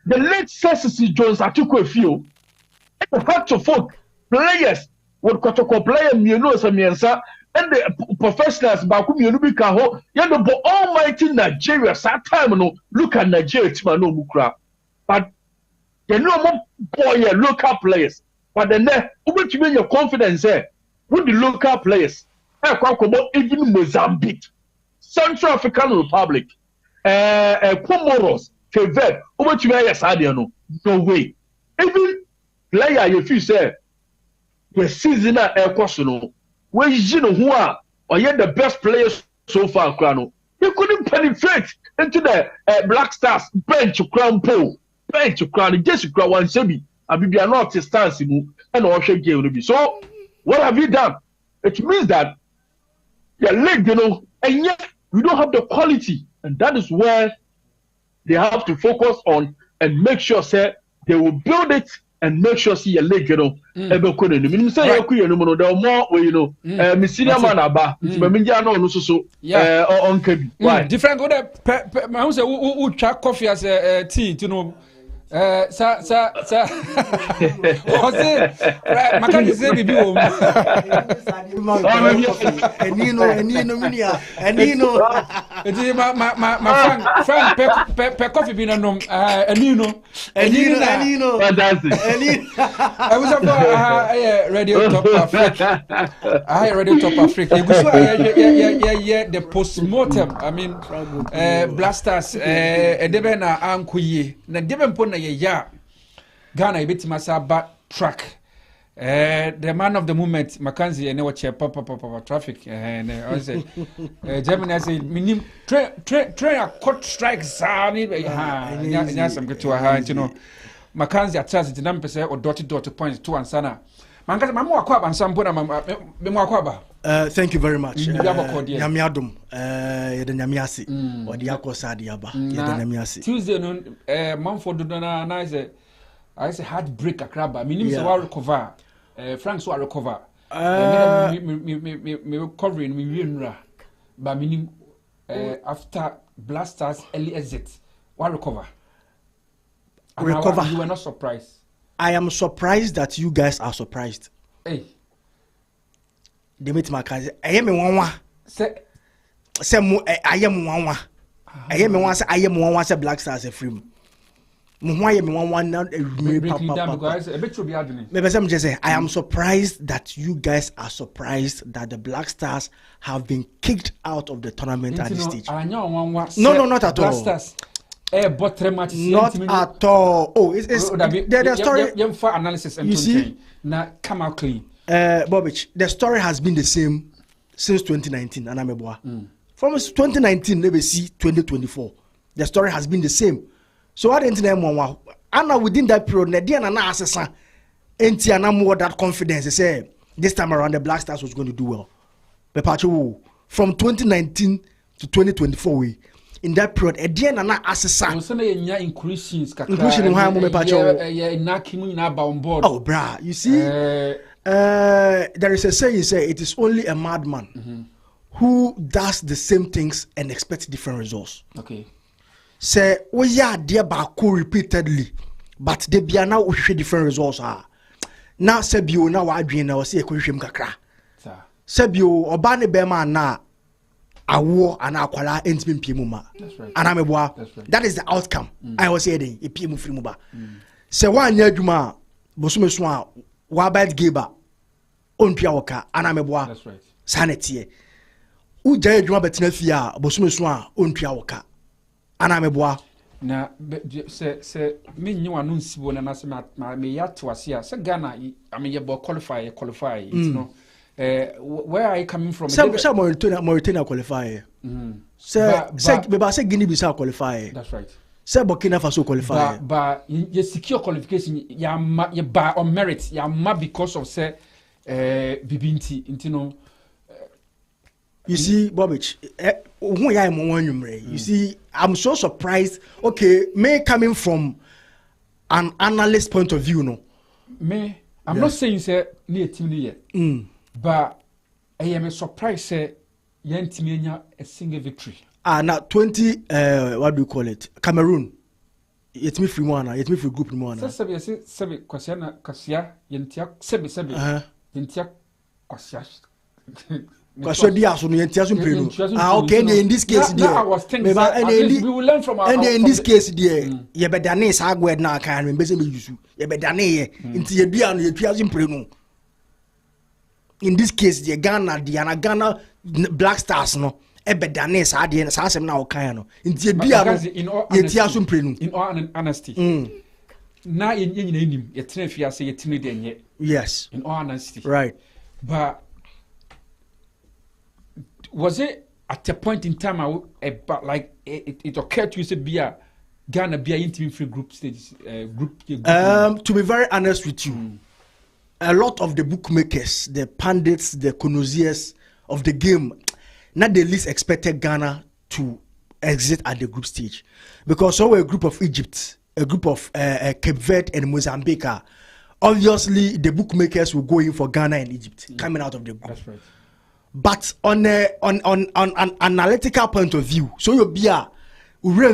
the late Cecily Jones, I took a few, had to folk players would kotoko player, and the professionals back whom you look at home, the almighty Nigeria, that time, no, look at Nigeria, no mukra. But you know, more boy, local players. But then, what you mean your confidence there? With the local players, even Mozambique, Central African Republic, Comoros, Quebec, what you mean, no way. Even player, if you say, the seasonal air question. When you know who are the best players so far, Krano, you couldn't penetrate into the Black Stars bench to crown pole, bench to crown, just crown one sebi, and be not a stance and also game. So, what have you done? It means that your leg, and yet we don't have the quality, and that is where they have to focus on and make sure, say, they will build it. And make sure see your leg, ever couldn't. You say you're queer, no more, Messinia Manaba, Minja no so, on Kebi. Why? Different good, I say, who track coffee as a tea, Sir. What's it? Mackenzie say bibi o. Enino. Eti ma Frank pe coffee bi na nom enino. Fantastic. I was about Radio Top Africa. Radio Top Africa. Yeah, the post-mortem. I mean, Blasters, Debe na Ankuye. Na Debe mpona ya Ghana ibeti masa back track. The man of the moment, Mackenzie, and watch Papa traffic. And I said, Germany, I said, minim train a cut strikes. Yes, I'm good to a hand, you know. Mackenzie at chance the number or dot points 2 and sana. Mankas Mamma Quab and some Puna. Thank you very much. Yamiadum, the Namiasi, or the Akosadiaba, the Namiasi. Tuesday noon, Mumford Dona, and I say heartbreak a crab. I mean, it's a recover. Frank so recover. Me recovering me winra. But minim after Blasters early exit, what recover? Recover. You were not surprised. I am surprised that you guys are surprised. Hey, they meet my cousin. I am one. Say, I am one. I am one. I am one. Say Black Stars a film. I am surprised that you guys are surprised that the Black Stars have been kicked out of the tournament at this stage. No, not at all. Not at all. Oh, it's the story. Analysis. You see, now come out clean. Bobich, the story has been the same since 2019. From 2019, never see 2024. The story has been the same. So I didn't know Anna within that period, Nadian and Assassin, ain't Anna more that confidence. They say this time around the Black Stars was going to do well. Pepacho from 2019 to 2024, in that period, Edian and Assassin. Increasing oh, brah, you see, there is a saying, say it is only a madman who does the same things and expects different results. Okay. Say we are there baku repeatedly, but they be now we different results are. Now Sebio now I dream now see a question kakra. Sebio obane bema na awo and akwala entimi piemuma. That's right. And I'm a boy. That is the outcome. I was saying a piemu frimuba. Say one year juma bosume swa wa bad geba on piawoka and I'm a boy. That's right. Sanity. Uja juma betina fia bosume swa on piawoka. Anameboa na se me nyu anu nsibo na se me ya to ase se Ghana I mean you qualify you know where are you coming from? Some Mauritania qualify say Guinea Bissau qualify. That's right. Say Burkina Faso qualify but you secure qualification ya by on merit ya because of say bibinti you know. You see, Bobich, you see, I'm so surprised. Okay, me coming from an analyst point of view, no. I'm not saying say near team yet, but I am surprised say yen team a single victory. Now 20, what do you call it? Cameroon. It's me free one. It's me free group one. Sebi Kasia yentia sebi yentia Kasia. Okay, in this case, I was thinking we will learn from our. And in this case, dear, you better dane is agwed now. Can remember you. You better dane into your beer and your tears in Preno. In this case, the Ghana Black Stars no. Ebe dane is adi and sasem now kayano. Into your beer, your tears in Preno. In all honesty, now in him, your tenafia say your timid. Yes, in all honesty, right, but. Was it at a point in time about like it occurred to you say Ghana be in free group stages group to be very honest with you, a lot of the bookmakers, the pundits, the connoisseurs of the game, not the least expected Ghana to exit at the group stage, because so a group of Egypt, a group of Cape Verde and Mozambique, obviously the bookmakers will go in for Ghana and Egypt coming out of the group. That's right. But on an analytical point of view, so you'll be a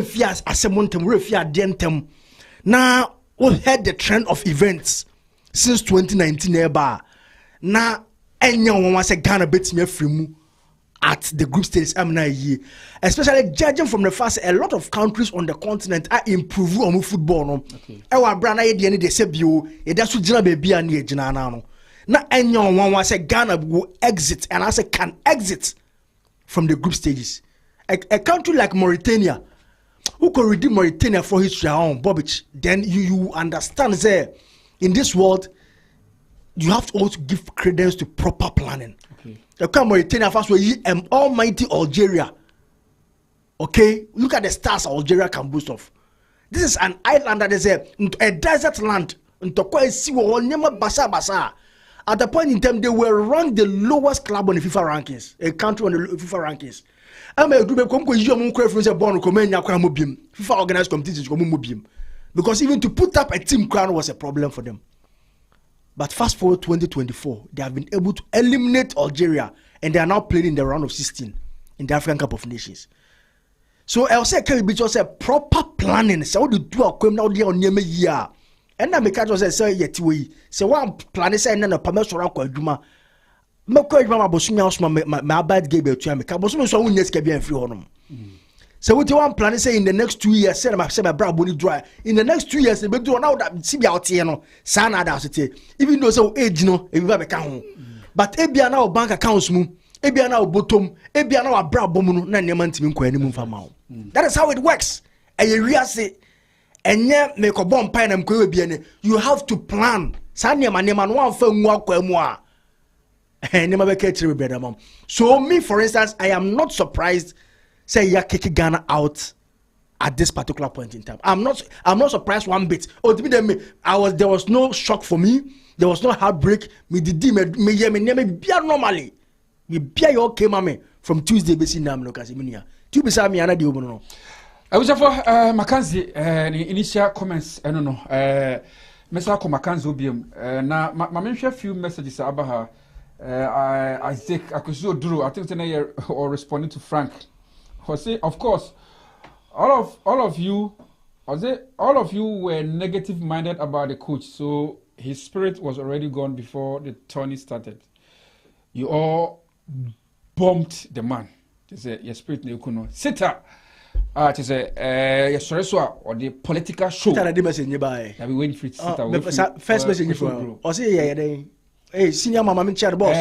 fears as a mountain, fear dentem. Now, we had the trend of events since 2019 eba. Now, anyone wants a Ghana bet me free at the group stage year. Especially judging from the fact a lot of countries on the continent are improving on football. No, okay. Our brand idea they say bio. It does to baby and ye jina no. Now, anyone wants a Ghana will exit, and I say can exit from the group stages. A country like Mauritania, who could redeem Mauritania for history on Bobich, then you understand there in this world you have to also give credence to proper planning. Okay. The come Mauritania first were almighty Algeria. Okay, look at the stars Algeria can boast of. This is an island that is a desert land. At the point in time, they were ranked the lowest club on the FIFA rankings, a country on the FIFA rankings. FIFA organized competitions because even to put up a team crown was a problem for them. But fast forward 2024, they have been able to eliminate Algeria, and they are now playing in the round of 16 in the African Cup of Nations. So I'll say, can be just a proper planning. So what do you do? Now they are near me here, and I make us say yet we. So one planning say no permission around Kwadjuma. Me Kwadjuma bosunya osma my bad game to me. Bosunya so won yes ke be free honum. So what you want planning say in the next 2 years, say my bra body dry. In the next 2 years, they be do now that see be out here no. Sana that say even though so age no, e be ka ho. But e bia na bank accounts mu, e bia na bottom, e bia na bra bom no na nneman ntimi nkwa animu fa ma. That is how it works. You have to plan. So me, for instance, I am not surprised say you're kicking Ghana out at this particular point in time. I'm not surprised one bit. There was no shock for me. There was no heartbreak. Me normally. Me be okay, mame. From Tuesday, basi na mloka Tu beside me another no. I was for Mackenzie initial comments. I don't know. Mr. Mackenzie obium. Na ma mention few messages about her. I think I could Drew. I think today or responding to Frank. Jose, of course, all of you were negative minded about the coach. So his spirit was already gone before the tourney started. You all bumped the man. Your spirit no Sita. To say your so or the political show. That the message nearby. That we went for Sita. First message for. Or say hey, senior mama, I'm chair boss.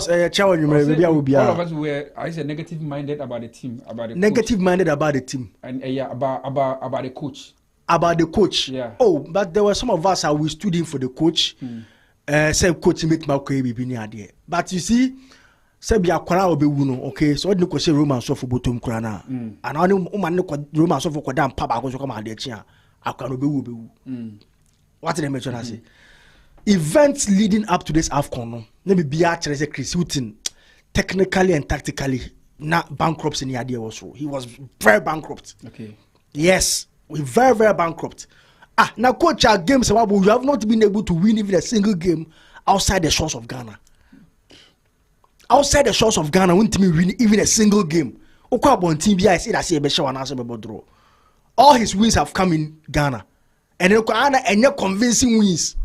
Chair you maybe I will be. All of us were I said negative minded about the team, about the negative minded about the team, and yeah, about the coach. About the coach. Yeah. Oh, but there were some of us we stood in for the coach. Say coach make my be near there. But you see. Sebi akwara obewu no okay so odin ko se Roman so for bottom kura na and oni woman ko Roman so for ko dan pa ba ko so come ade chi a akwara obewu what they mention as events leading up to this AFCON no na be bia kire say Chris Hughton technically and tactically na bankrupt in the was so he was very bankrupt. Okay, yes, we very bankrupt. Now coach our games you have not been able to win even a single game outside the shores of Ghana. Outside the shores of Ghana, won't win even a single game. All his wins have come in Ghana. And you're convincing wins.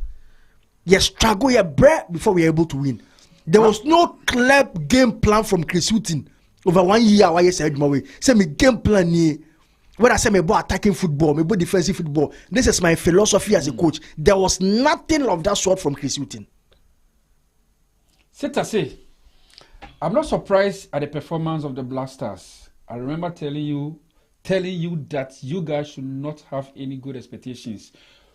You struggle your breath before we are able to win. There was no clear game plan from Chris Hughton over 1 year. Why you said my way? Say me game plan here. When I say me about attacking football, me about defensive football. This is my philosophy as a coach. There was nothing of that sort from Chris Hughton. Say. I'm not surprised at the performance of the Black Stars. I remember telling you that you guys should not have any good expectations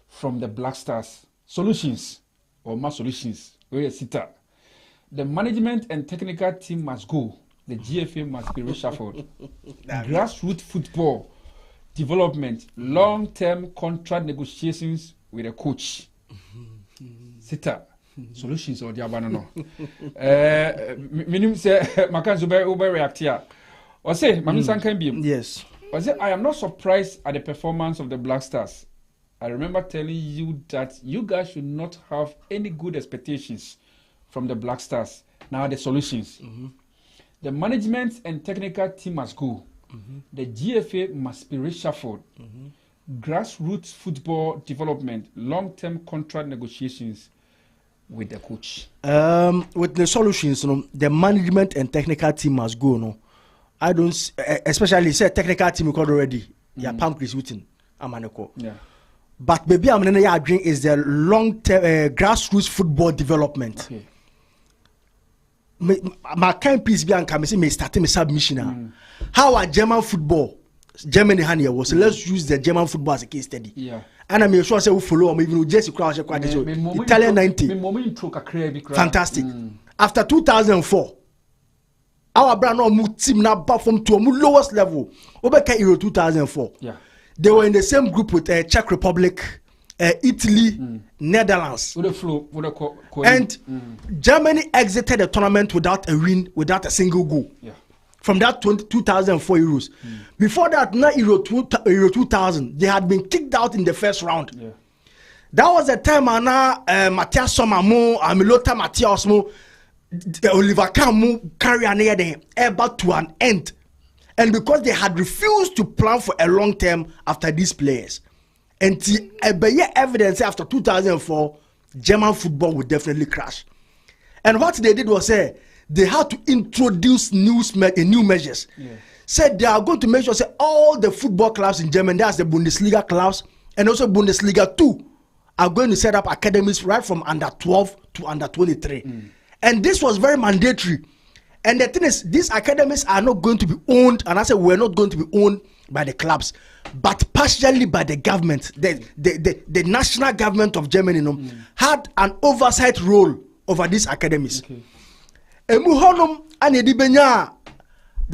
from the Black Stars. Solutions or more solutions. The management and technical team must go. The GFA must be reshuffled. Grassroots football development, long-term contract negotiations with a coach. Solutions or the abandon. Minimum say Makanzo over react here. Or say Mamisan can be. Yes. Or say I am not surprised at the performance of the Black Stars. I remember telling you that you guys should not have any good expectations from the Black Stars. Now the solutions. The management and technical team must go. The GFA must be reshuffled. grassroots football development, long-term contract negotiations with the coach. With the solutions, the management and technical team must go. No, I don't, especially say technical team called already. Yeah, Pam Chris Wooten, Amaneko. Yeah. But maybe I'm going to agree is the long-term grassroots football development. Okay. My kind piece behind can say me starting my submission. How are German football? Germany hand was so let's use the German football as a case study. Yeah. And I'm sure say we follow or maybe just crowd Italian 90. Fantastic. After 2004, our brand new team now performed to a lowest level. Over Euro 2004. Yeah. They were in the same group with Czech Republic, Italy, Netherlands. And Germany exited the tournament without a win, without a single goal. Yeah. From that 2004 Euros. Before that, not Euro 2000, they had been kicked out in the first round. Yeah. That was the time Matthias Sommermo, Milota Matthias Mo, Oliver Kahn carry an ever to an end. And because they had refused to plan for a long term after these players. And the evidence after 2004, German football would definitely crash. And what they did was say, they had to introduce new measures. Yeah. Said they are going to make sure say all the football clubs in Germany, that's the Bundesliga clubs, and also Bundesliga 2, are going to set up academies right from under 12 to under 23. And this was very mandatory. And the thing is, these academies are not going to be owned, and I said we're not going to be owned by the clubs, but partially by the government. The national government of Germany had an oversight role over these academies. Okay. The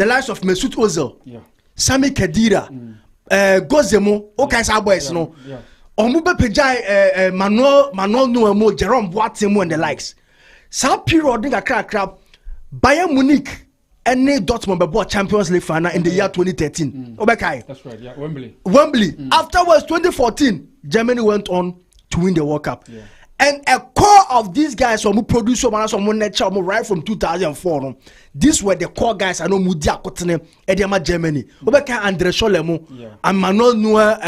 likes of Mesut Ozil, Sami Khedira, Gozemo, all kinds of boys, no. Omube Pejai, Manuel Nuemo, Jerome Boateng, and the likes. Some period, they crab. Bayern Munich and Dortmund bought Champions League final in the year 2013. That's right, yeah, Wembley. Afterwards, 2014, Germany went on to win the World Cup. Yeah. And a core of these guys who produced right from 2004. These were the core guys. I know Mudia Kotene, Ediama Germany. Andre Scholemo, and Manuel Neuer,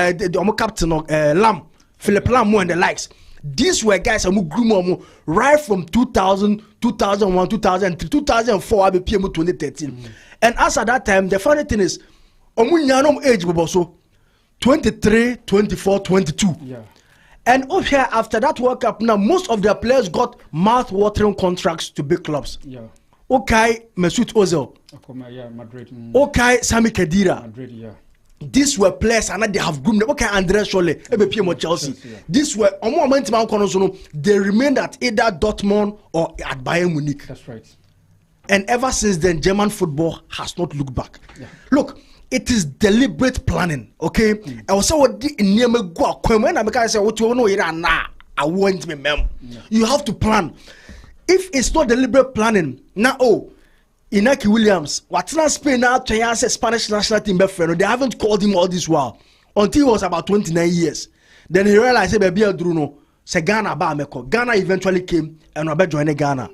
captain Lam, Philip Lam, and the likes. These were guys who grew right from 2000, 2001, 2003, 2004, 2013. And as at that time, the funny thing is, age so 23, 24, 22. Yeah. And up here, after that World Cup, now most of their players got mouth-watering contracts to big clubs. Yeah. Okay, Mesut Ozil. Madrid. Okay, Sami Khedira. Madrid, yeah. These were players and they have groomed them. Okay, André Scholle, Chelsea. Yeah. These were they remained at either Dortmund or at Bayern Munich. That's right. And ever since then, German football has not looked back. Yeah. Look, it is deliberate planning. Okay, I was what you have to plan. If it's not deliberate planning, now Inaki Williams, what's not Spain now? Spanish national team friend. They haven't called him all this while until he was about 29 years. Then he realized, "Baby, Bruno, say Ghana ba meko." Ghana eventually came and Robert joined Ghana.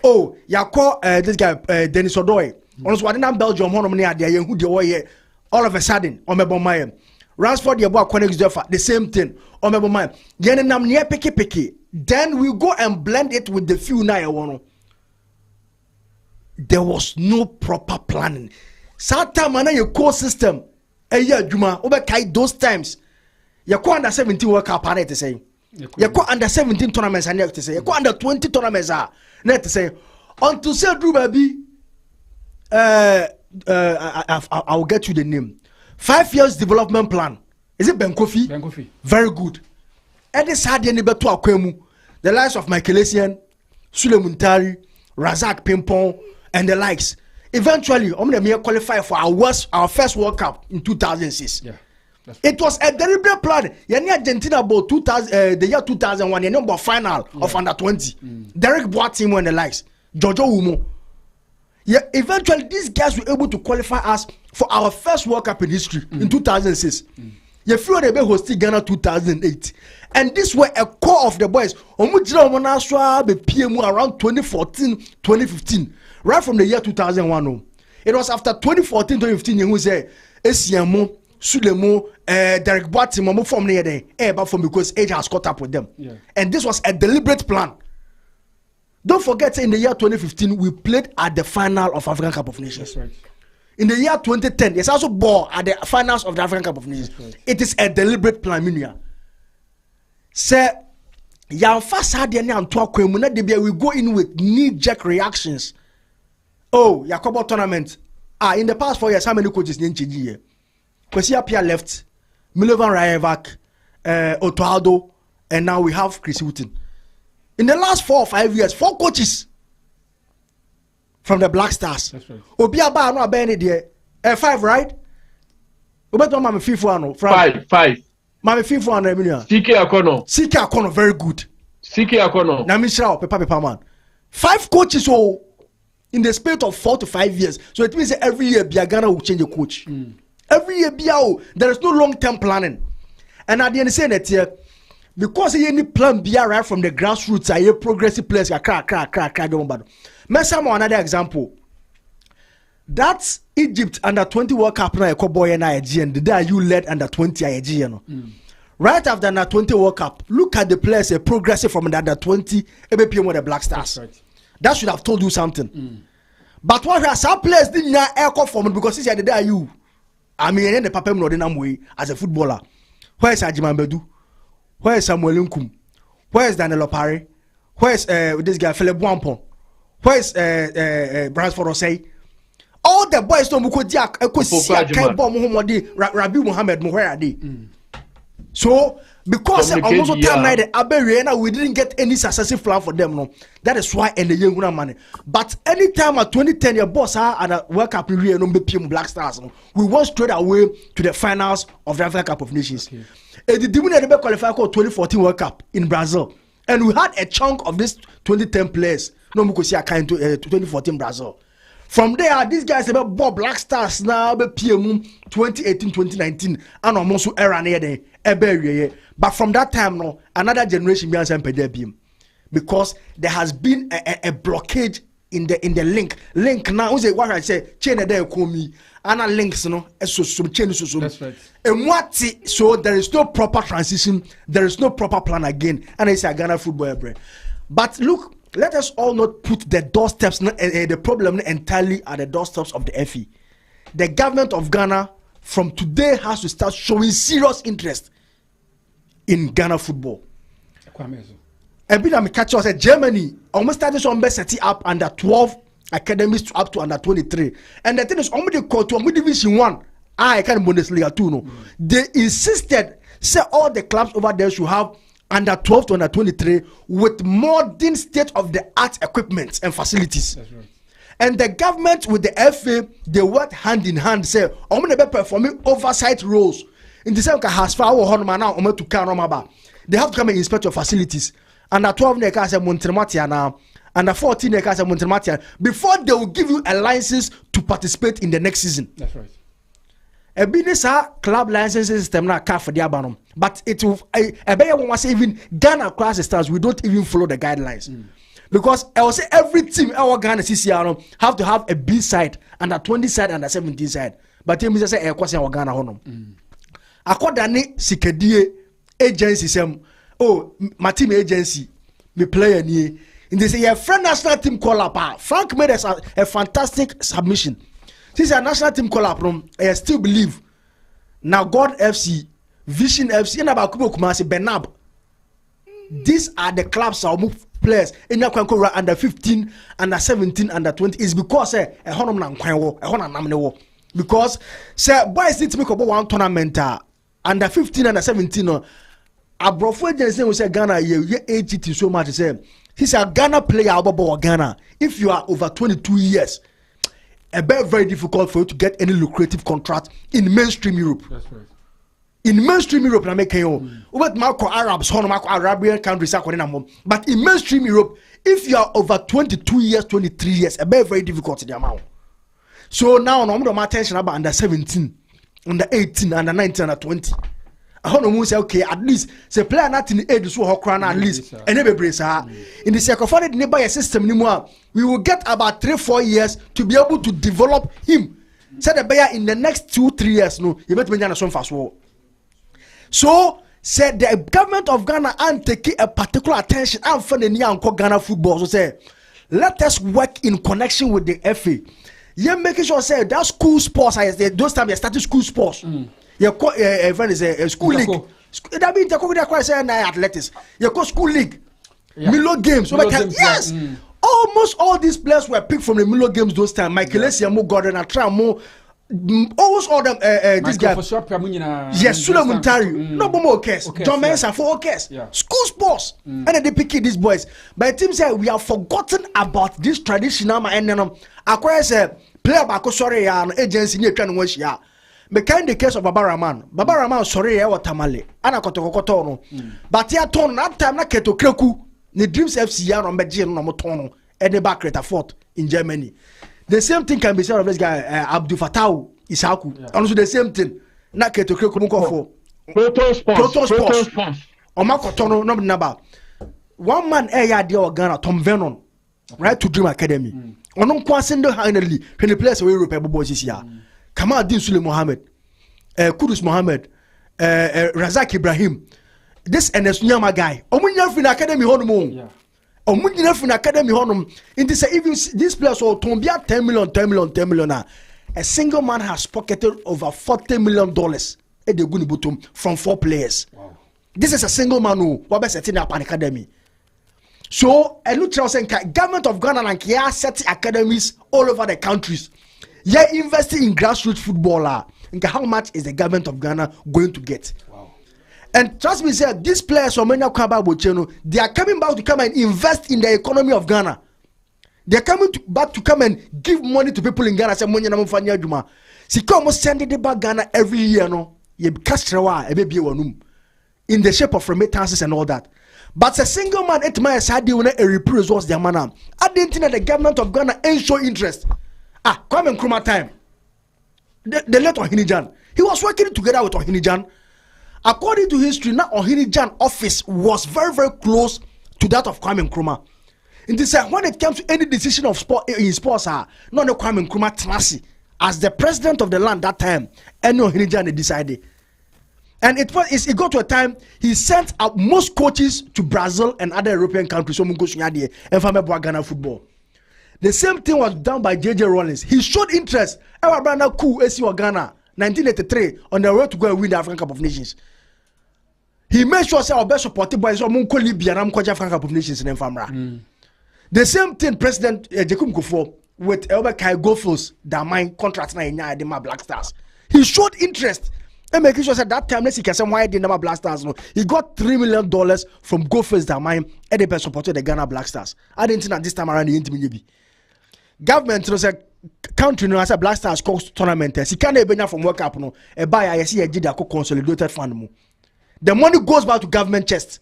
Oh, ya call this guy Dennis Odoy. Honestly, I didn't Belgium. All of a sudden, Omebomaya, Ransford, your boy connects the same thing. Omebomaya, Yenam near Piki. Then we go and blend it with the few now. There was no proper planning. Sata mana your core system. Juma overkai those times. You go under 17 World Cup to say. You go under 17 tournaments and to say. You go under 20 tournaments net to say. Until say Drew baby. I'll get you the name. 5 years development plan. Is it Ben Kofi? Ben Kofi. Very good. Eddie Sadi and the likes of Michael Essien, Sule Muntari, Razak Pimpon, and the likes. Eventually, we qualify for our first World Cup in 2006. Yeah, it was a deliberate plan. Argentina about the year 2001, the number final of under 20. Derek Boateng and the likes. Jojo Umo. Yeah, eventually these guys were able to qualify us for our first World Cup in history in 2006. You flew the hosted Ghana 2008. And this were a core of the boys. Around 2014, 2015. Right from the year 2001. It was after 2014, 2015, you say, Esiamo, Sulemu, Derek Boatim, Momo from near there, but from because age has caught up with them. Yeah. And this was a deliberate plan. Don't forget, in the year 2015, we played at the final of African Cup of Nations. That's right. In the year 2010, yes, also ball at the finals of the African Cup of Nations. Right. It is a deliberate plan, Minia. Say, we go in with knee-jerk reactions. Oh, Yakobo tournament. In the past 4 years, how many coaches didn't change here? Kwesi Appiah left, Milovan Rajevac, Otoaldo, and now we have Chris Wooten. In the last 4 or 5 years, 4 coaches from the Black Stars. That's right. Obiaba no abene there. 5, right? Obeto mama FIFA 5. Mama FIFA no eminia. CK Akono very good. CK Akono. Na Mishra Pepa man. 5 coaches in the space of 4 to 5 years. So it means that every year Ghana will change a coach. Every year there is no long-term planning. And at the end saying that here, because he any plan be right from the grassroots, I progressive players crack. Another example. That's Egypt under 20 World Cup na boy and Aegean. The day you led under 20 Aegean. Right after under 20 World Cup, look at the players progressive from the under 20 ABPM with the Black Stars. Right. That should have told you something. But what has some players didn't air form because he said the day you. I mean, the Papa Mnodinam as a footballer. Where is Ajiman Bedu? Where is Samuel Nkum? Where is Daniel Opare? Where is this guy Philip Wampon? Where is Bransford Osei? All the boys don't go Jack Rabi Muhammad Muhammad. So because almost time like the we didn't get any successive plan for them. No, that is why and the young money. But anytime at 2010 your boss and a World Cup period no PM Black Stars, no, we went straight away to the finals of the African Cup of Nations. Okay. And the Dimuna qualified for 2014 World Cup in Brazil, and we had a chunk of this 2010 players. No, because I came to 2014 Brazil. From there, these guys about Bob Black Stars now, PM 2018, 2019, and almost era near there. But from that time, no, another generation behind some because there has been a blockage in the link. Link now, what I say, chain there call me, and links, no, so chain so. That's right. And what so there is no proper transition, there is no proper plan again, and it's a Ghana football brand. But look. Let us all not put the doorsteps, the problem entirely at the doorsteps of the FE. The government of Ghana from today has to start showing serious interest in Ghana football. And be that catch us at Germany almost started to setting up under 12 academies up to under 23. And the thing is, only the court to Division 1. I can't Bundesliga 2. No, they insisted say all the clubs over there should have under 12 to under 23 with modern state-of-the-art equipment and facilities. That's right. And the government with the FA, they work hand in hand, say, I'm going to be performing oversight roles. In the same case, they have to come and inspect your facilities. Under 12, they can say Montrematia now. Under 14, they can say Montrematia. Before they will give you a license to participate in the next season. That's right. A business club licensing system now car for the abanom, but it will. I bet you want to say even Ghana class stars. We don't even follow the guidelines because I will say every team our Ghana CCR have to have a B side and a 20 side and a 17 side. But team is say a question our Ghana honom. According Sikedie agency sem my team agency me player ni. And they say your friend national team call up. Frank made us a fantastic submission. Since a national team call up, I still believe now God FC, Vision FC, and about Kubo Kumasi, Benab. These are the clubs that move players in your Kwankora under 15, under 17, under 20. It's because a honor and Kwanwo, a honor and because say boys need to make up one tournament under 15, under 17. A brofo agency will say Ghana, you age it so much. Say he's a Ghana player about Ghana. If you are over 22 years. A very difficult for you to get any lucrative contract in mainstream Europe. That's right. In mainstream Europe, na make you. But Marco Arabs, Marco Arabian countries are calling. But in mainstream Europe, if you are over 22 years, 23 years, a very difficult the amount. So now, I'm my attention about under 17, under 18, under 19, under 20. I want to say okay, at least say player not in the age so crown at least and never brace in the psychophonic nearby system anymore. We will get about 3-4 years to be able to develop him Said the bear in the next 2-3 years, no, you bet me na some fast war. So said the government of Ghana and take a particular attention and for the near Ghana football. So say, let us work in connection with the FA. You making sure say that school sports, those time they started school sports. Your friend is a school league. That means they say athletics. You call school league, Milo games. Yes. Almost all these players were picked from the Milo games those time. Michael Esiamu, Gordon Atramo, almost all them. This guy, yes, Suleiman Tari, no more case. John Mensah for case. School sports, and then they pick these boys. But the team said we have forgotten about this traditional and then acquire say player back sorry an agency near trying to ya. But kind the case of Baba Raman sorry ya watamale. Ana kotokoto no. But here turn that time na keto kreku. The Dreams FC ya no meje no motono and the back rate fort in Germany. The same thing can be said of this guy Abdul Fattah Isaku. And also the same thing. Na keto kreku mo for Proton Sports. Omakotono no naba. One man ya dey Ghana Tom Vernon. Right to Dream Academy. Onon kwasendo finally when the players away Europe boys this year. Kamal Din Sule Mohammed, Kudus Mohammed, Razak Ibrahim, this NS Nyama guy. Omunya fin academy honum. Omunya fin academy honum. In this even these players are tombia 10 million. A single man has pocketed over $40 million at the Gunibutum from 4 players. Wow. This is a single man who was setting up an academy. So, a neutral saying government of Ghana and Kia set academies all over the countries. Yeah, investing in grassroots footballer. How much is the government of Ghana going to get? Wow. And trust me, sir, these players from Menya Kwaba Bocheno, they are coming back to come and invest in the economy of Ghana. They are coming back to come and give money to people in Ghana. Say money na mfanya juma. Si come send it back Ghana every year, no. Ye kastrewa ebe biye wanum in the shape of remittances and all that. But a single man, 8 months, had a reprise was their man. I didn't think that the government of Ghana ain't show interest. Come and Nkrumah time. They let Ohinijan. He was working together with Ohinijan. According to history, now Ohinijan office was very, very close to that of Kwame Nkrumah. In this, when it comes to any decision of sport in sports, no Kwame Nkrumah Tenasi as the president of the land that time, and Ohinijan decided. And it got to a time he sent out most coaches to Brazil and other European countries. So and from Ghana football. The same thing was done by JJ Rawlings. He showed interest. Our brother Ku AC Ghana 1983 on the road to go and win the African Cup of Nations. He made sure say our best supported by some Libya and African Cup of Nations in Famra. The same thing President Jacob Kufo with Elber Kai Gophers that mine contract na in Black Stars. He showed interest. And making sure that time he can say why the number Black Stars no. He got $3 million from Gophers that mine and they supported the Ghana Black Stars. I didn't think that this time around the intimate. Government was a country no as a Black Stars coast tournament. He can't even from World Cup no. A buy I see a consolidated fund. The money goes back to government chest.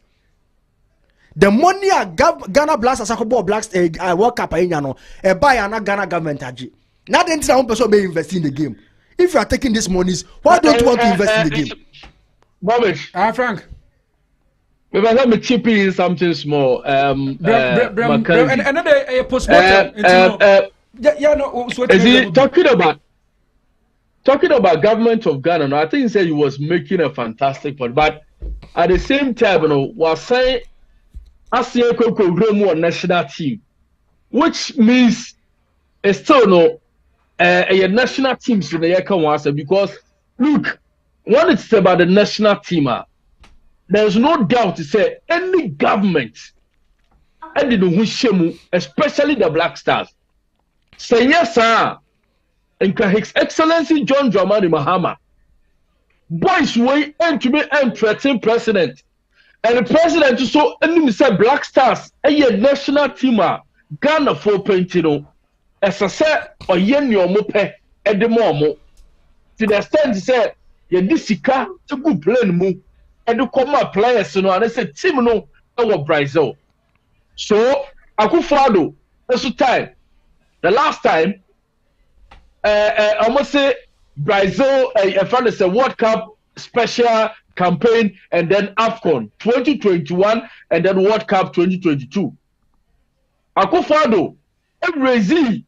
The money Ghana Black Stars World Cup a buy and Ghana government aji. Now the entire one person may invest in the game. If you are taking these monies, why don't you want to invest in the game? Bobish. Frank. Maybe let me chip in something small. Another postmortem. Is he talking about government of Ghana? No, I think he said he was making a fantastic point, but at the same time, was saying Asiako Remu national team, which means it's still no. A national team so the year because look, when it's about the national team, there's no doubt to say any government, especially the Black Stars, say yes, sir, and His Excellency John Dramani Mahama, boys way and to be threatening president, and the president so any say Black Stars, a national team, Ghana for painting. As I said, or yen your mope at the momo. To the extent he said, Yedisika to good plan mo, and the comma players, and I said, Timono, our Brazil. So, I could follow. That's the time. The last time, I must say, Brazil, I found it's a World Cup special campaign, and then AFCON 2021, and then World Cup 2022. I could follow. Brazil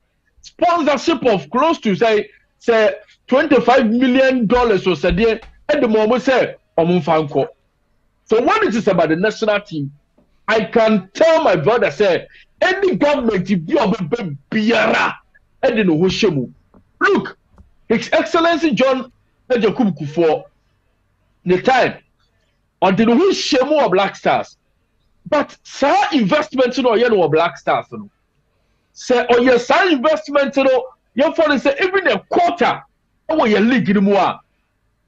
sponsorship of close to say say $25 million or so there, and the moment say Omunfanko. So when it is about the national team, I can tell my brother say any government be biara and the no. Look, His Excellency John Ejokum Kufuor, the time on the Shemu of Black Stars. But sir investment no yen Black Stars no. Say on your sir investment no, your father say even a quarter of your league in more.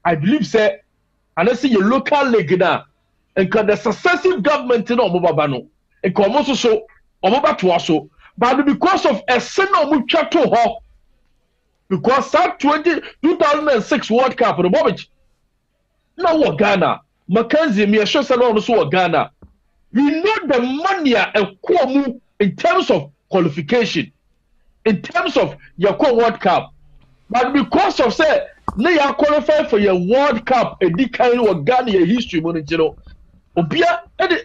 I believe say and I see your local league now and can the successive government no mobabano and come also so omoba to also but because of a single mucha to ho because that 2006 World Cup no Bobich no Ghana Mackenzie me sure say no so Ghana we know the money and in terms of qualification in terms of your World Cup but because of say now you qualify for your World Cup a kind of Ghana history money you know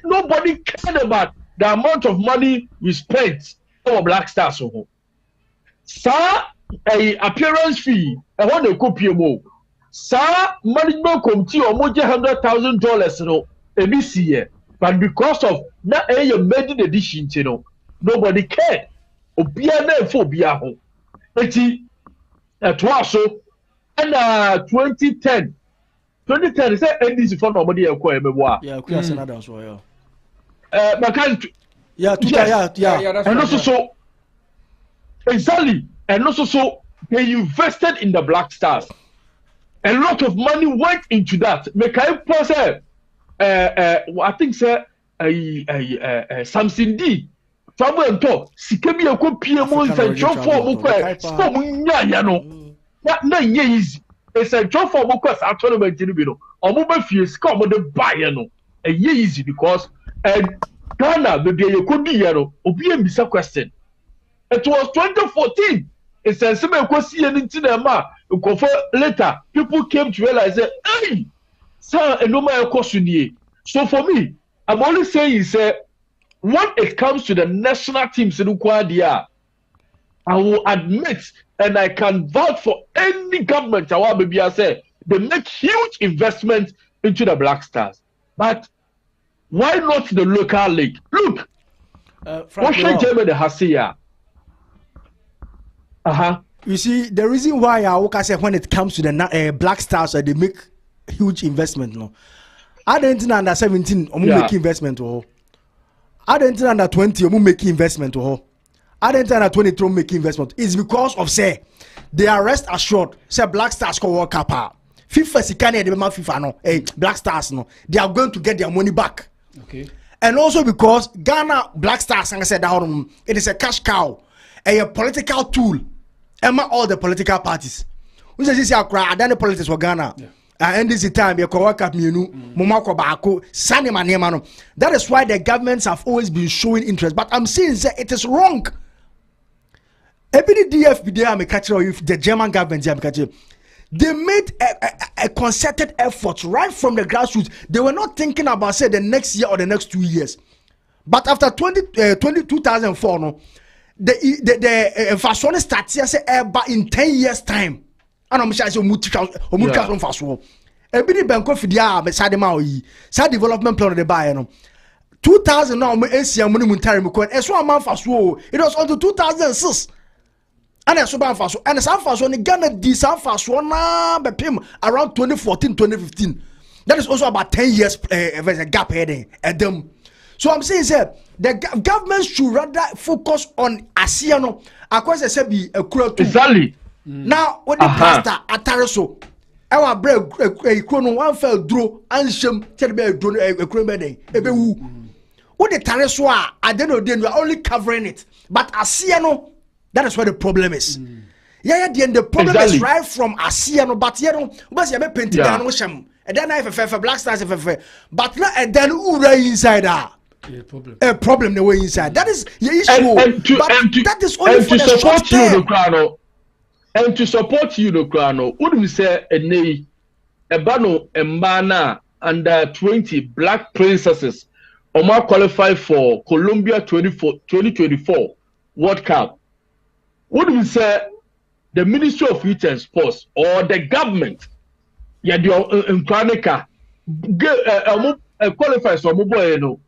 nobody cared about the amount of money we spent on Black Stars. Sir, a appearance fee, I want to copy more. Sir, management committee or more $100,000 no, ABC year. But because of that a maiden edition, you know, nobody cared. Obia na for bia ho. Eti so and 2010 is that NDC for nobody acquire me. Yeah, Queen Senate as well. Yeah, and also so exactly, and also so they invested in the Black Stars. A lot of money went into that. Make I pause. I think sir, Samson D. Travel and talk. Sikebi eko PMO is a job for mukwe. Stop munya no. Na easy. It's a job for mukwe. Actually, we didn't know. Omo be come with the buyer no. Easy because Ghana baby you could be yero. Obi a misa question. It was 2014. It's a similar question in cinema. Later, people came to realize that hey, sir, no matter question. So for me, I'm only saying is when it comes to the national teams in Ukwadia, I will admit and I can vouch for any government. I want to say they make huge investment into the Black Stars, but why not the local league? Look, what should Germany has here? You see, the reason why I say when it comes to the Black Stars, they make huge investment. No, I didn't under 17 or make investment. I didn't under 20 or make investment. I didn't under 23 make investment. It's because of say they are rest assured. Say Black Stars go World Cup. FIFA sikane de man FIFA no. Black Stars no. They are going to get their money back. Okay. And also because Ghana Black Stars, like I said, it is a cash cow, a political tool. Emma all the political parties. We say I cry. Then the politics for Ghana. And this is time you work up that is why the governments have always been showing interest. But I'm saying that it is wrong. Every DFB, the German government, they made a concerted effort right from the grassroots. They were not thinking about say the next year or the next 2 years. But after 2004, no, the fashion starts in 10 years time. And I'm sure from fast war. Every bank of the sad development plan of the buyer. 2000 now, Asia money monetary as one man fast war. It was until 2006. And as one fast and some fast one Ghana did some fast one around 2014, 2015. That is also about 10 years there's a gap heading at them. So I'm saying the government should rather focus on ASEAN. Across the sebi a crowd exactly. Now what the pastor atariso our break a chrono one fell draw and shame tell me a drone a cremede ebe wu what the tariso I don't know then we are only covering it but ASEAN that is where the problem is. The problem is right from ASEAN but but you paint down and then I have Black Stars but not and then ura inside a problem the way inside that is the issue that is only for the short term. And to support you, Crano, would we say a nay, a bano, a mana, under 20 black princesses, or more qualified for Colombia 2024 World Cup? Would we say the Ministry of Youth and Sports or the government, yeah, the Nkwanika, qualifies for mobile, no,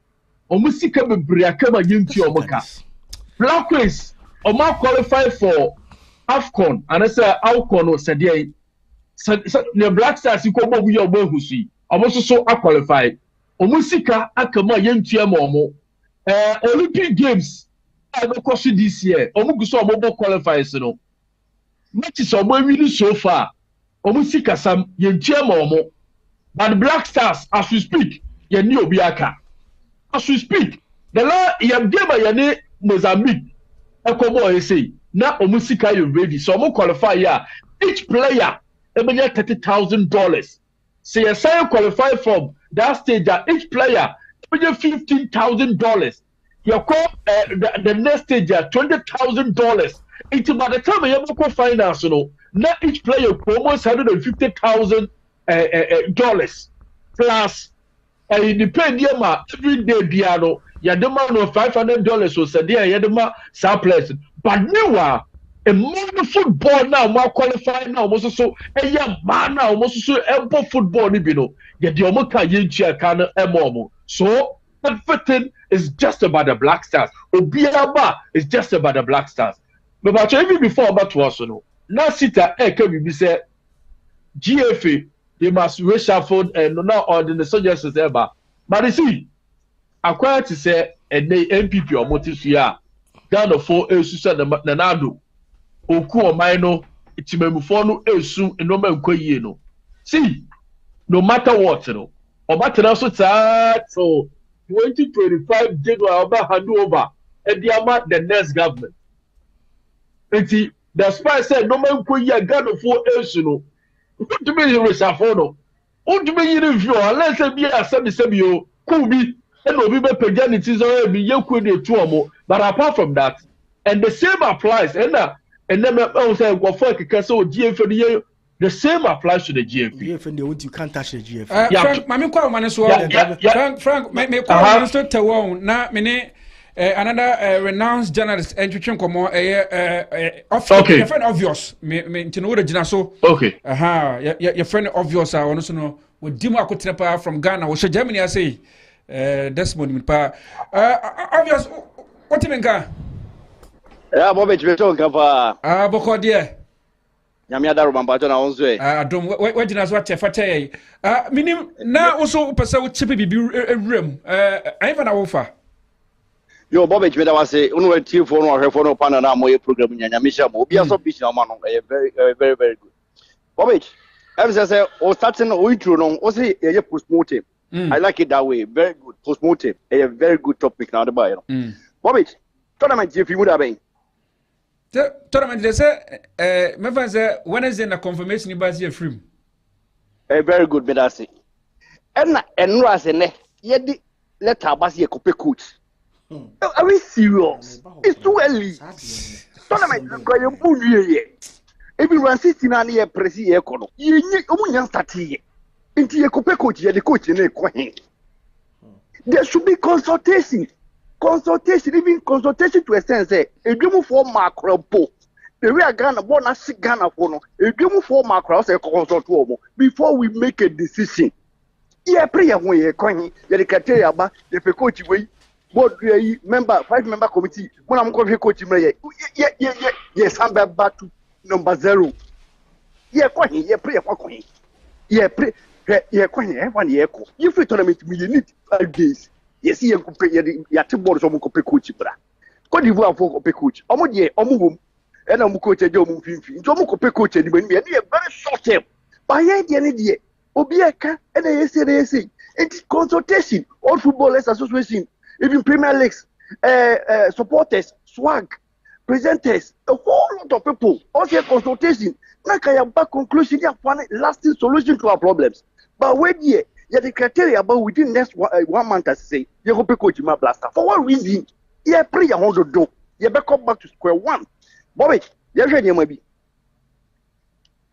Omusika Briakama Yinti Omoka. Black Race, Oma qualify for AFCON, and I say AFCON or Sadia. The Black Stars, you come over your Bohusi, almost so qualified. Omusika Akama Yinti Momo, Olympic Games. I go course this year. Omuguso mobile qualifiers no. Matches are winning so far. Omusika sam yentia momo. But Black Stars, as we speak, ye ni obiaka. As we speak, the law yam game yane Mozambique. Ekobo say na Omusika you ready. So omo qualify ya. Each player ebenya $30,000. Say a sign qualify from that stage. Each player ebenya $15,000. You call the next stage $20,000. It's by the time you go finance, you know, now each player almost $150,000 plus. And depend every day, Diano, you demand of $500 or so there, you demand surplus. But meanwhile, a modern football now, more qualified now, almost so a young man now, almost so ample football, you know, get the Omoka Yinchia can a so. Everything is just about the Black Stars. Obiaba is just about the Black Stars. But even before about to us, no. Now Sita can be said GFA they must reshuffle and not on the soldiers ever. But you see, acquired to say and they MPP or Motifia down the 4 Susan Nanado Oku or Mino Itimemufonu Esu and no man Koyeno. See, no matter what, you know, or matter also so 2025 January hand over and the next government. The spy said no man could ya got for Elsuno. What to me reshafono? What to me review unless be a semi could be and will be paganities or be yoku tuomo. But apart from that, and the same applies and then I say go for so GF for the year. The same applies to the GFP. GFP, you can't touch the GFP. Frank, Mammy call Frank, may call Minister Tawon, now, many another renowned journalist, and you can come on your friend obvious, me to know the Jinaso. Okay. Your friend obvious, I want to know with Dima Kutrepa from Ghana, or Germany, I say, Desmond Pa. Obvious, what do you mean? Yeah, Bobby, you talk about Boko, dear. Yamiada Romambato na onzwe. Don't wait did as what Fate. Minim na also person with chippy room. I even offer. Yo, Bobby, you was say, unwe tea phone or her phone upon an amoy program in Yamisha. Be a so busy, man. Very, very, very good. Bobby, I say, or starting a week long, or say a post-mortem. I like it that way. Very good. Post-mortem. A very good topic now, the bio. Bobby, tournament if you would have been. Tournament, they say, when is in a confirmation about your frame? Very good, Medasi. And Razene, yet let our Basia copy coach. Are we serious? It's too early. Tournament, go your moon year. Everyone 69 year presi econo. You need a start here. Into your copy coach, you're the coach in a coin. There should be consultation. Even consultation to a sense, a dream for macro po. The way I Ghana, born as Ghana for no, a dream for macro, say consult before we make a decision. Yeah, prayer when you're coining, the criteria about the coach way, board member, 5-member committee, when I'm going to coach him. Yes, I'm back to number 0. Yeah, coining, yeah, prayer for coining. Yeah, pray, yeah, coining, 1 year. You free tournament, you need 5 days. Yes, you could pay your 2 boards of Mukope coach. Cote d'Ivoire for Cope coach. Omodia, Omum, and Omucoach, Jomu Fifi. Jomucope coach, and when we are very short term. By the idea, Obiaka, and I say, it's consultation, all footballers association, even Premier Leagues, supporters, swag, presenters, a whole lot of people, also consultation. Like I have back conclusion, you have lasting solution to our problems. But when you the criteria about within next 1 month, as say, you hope coach my blaster. For what reason? You pray you want to do. You better come back to square one. Bobby, you ready, maybe?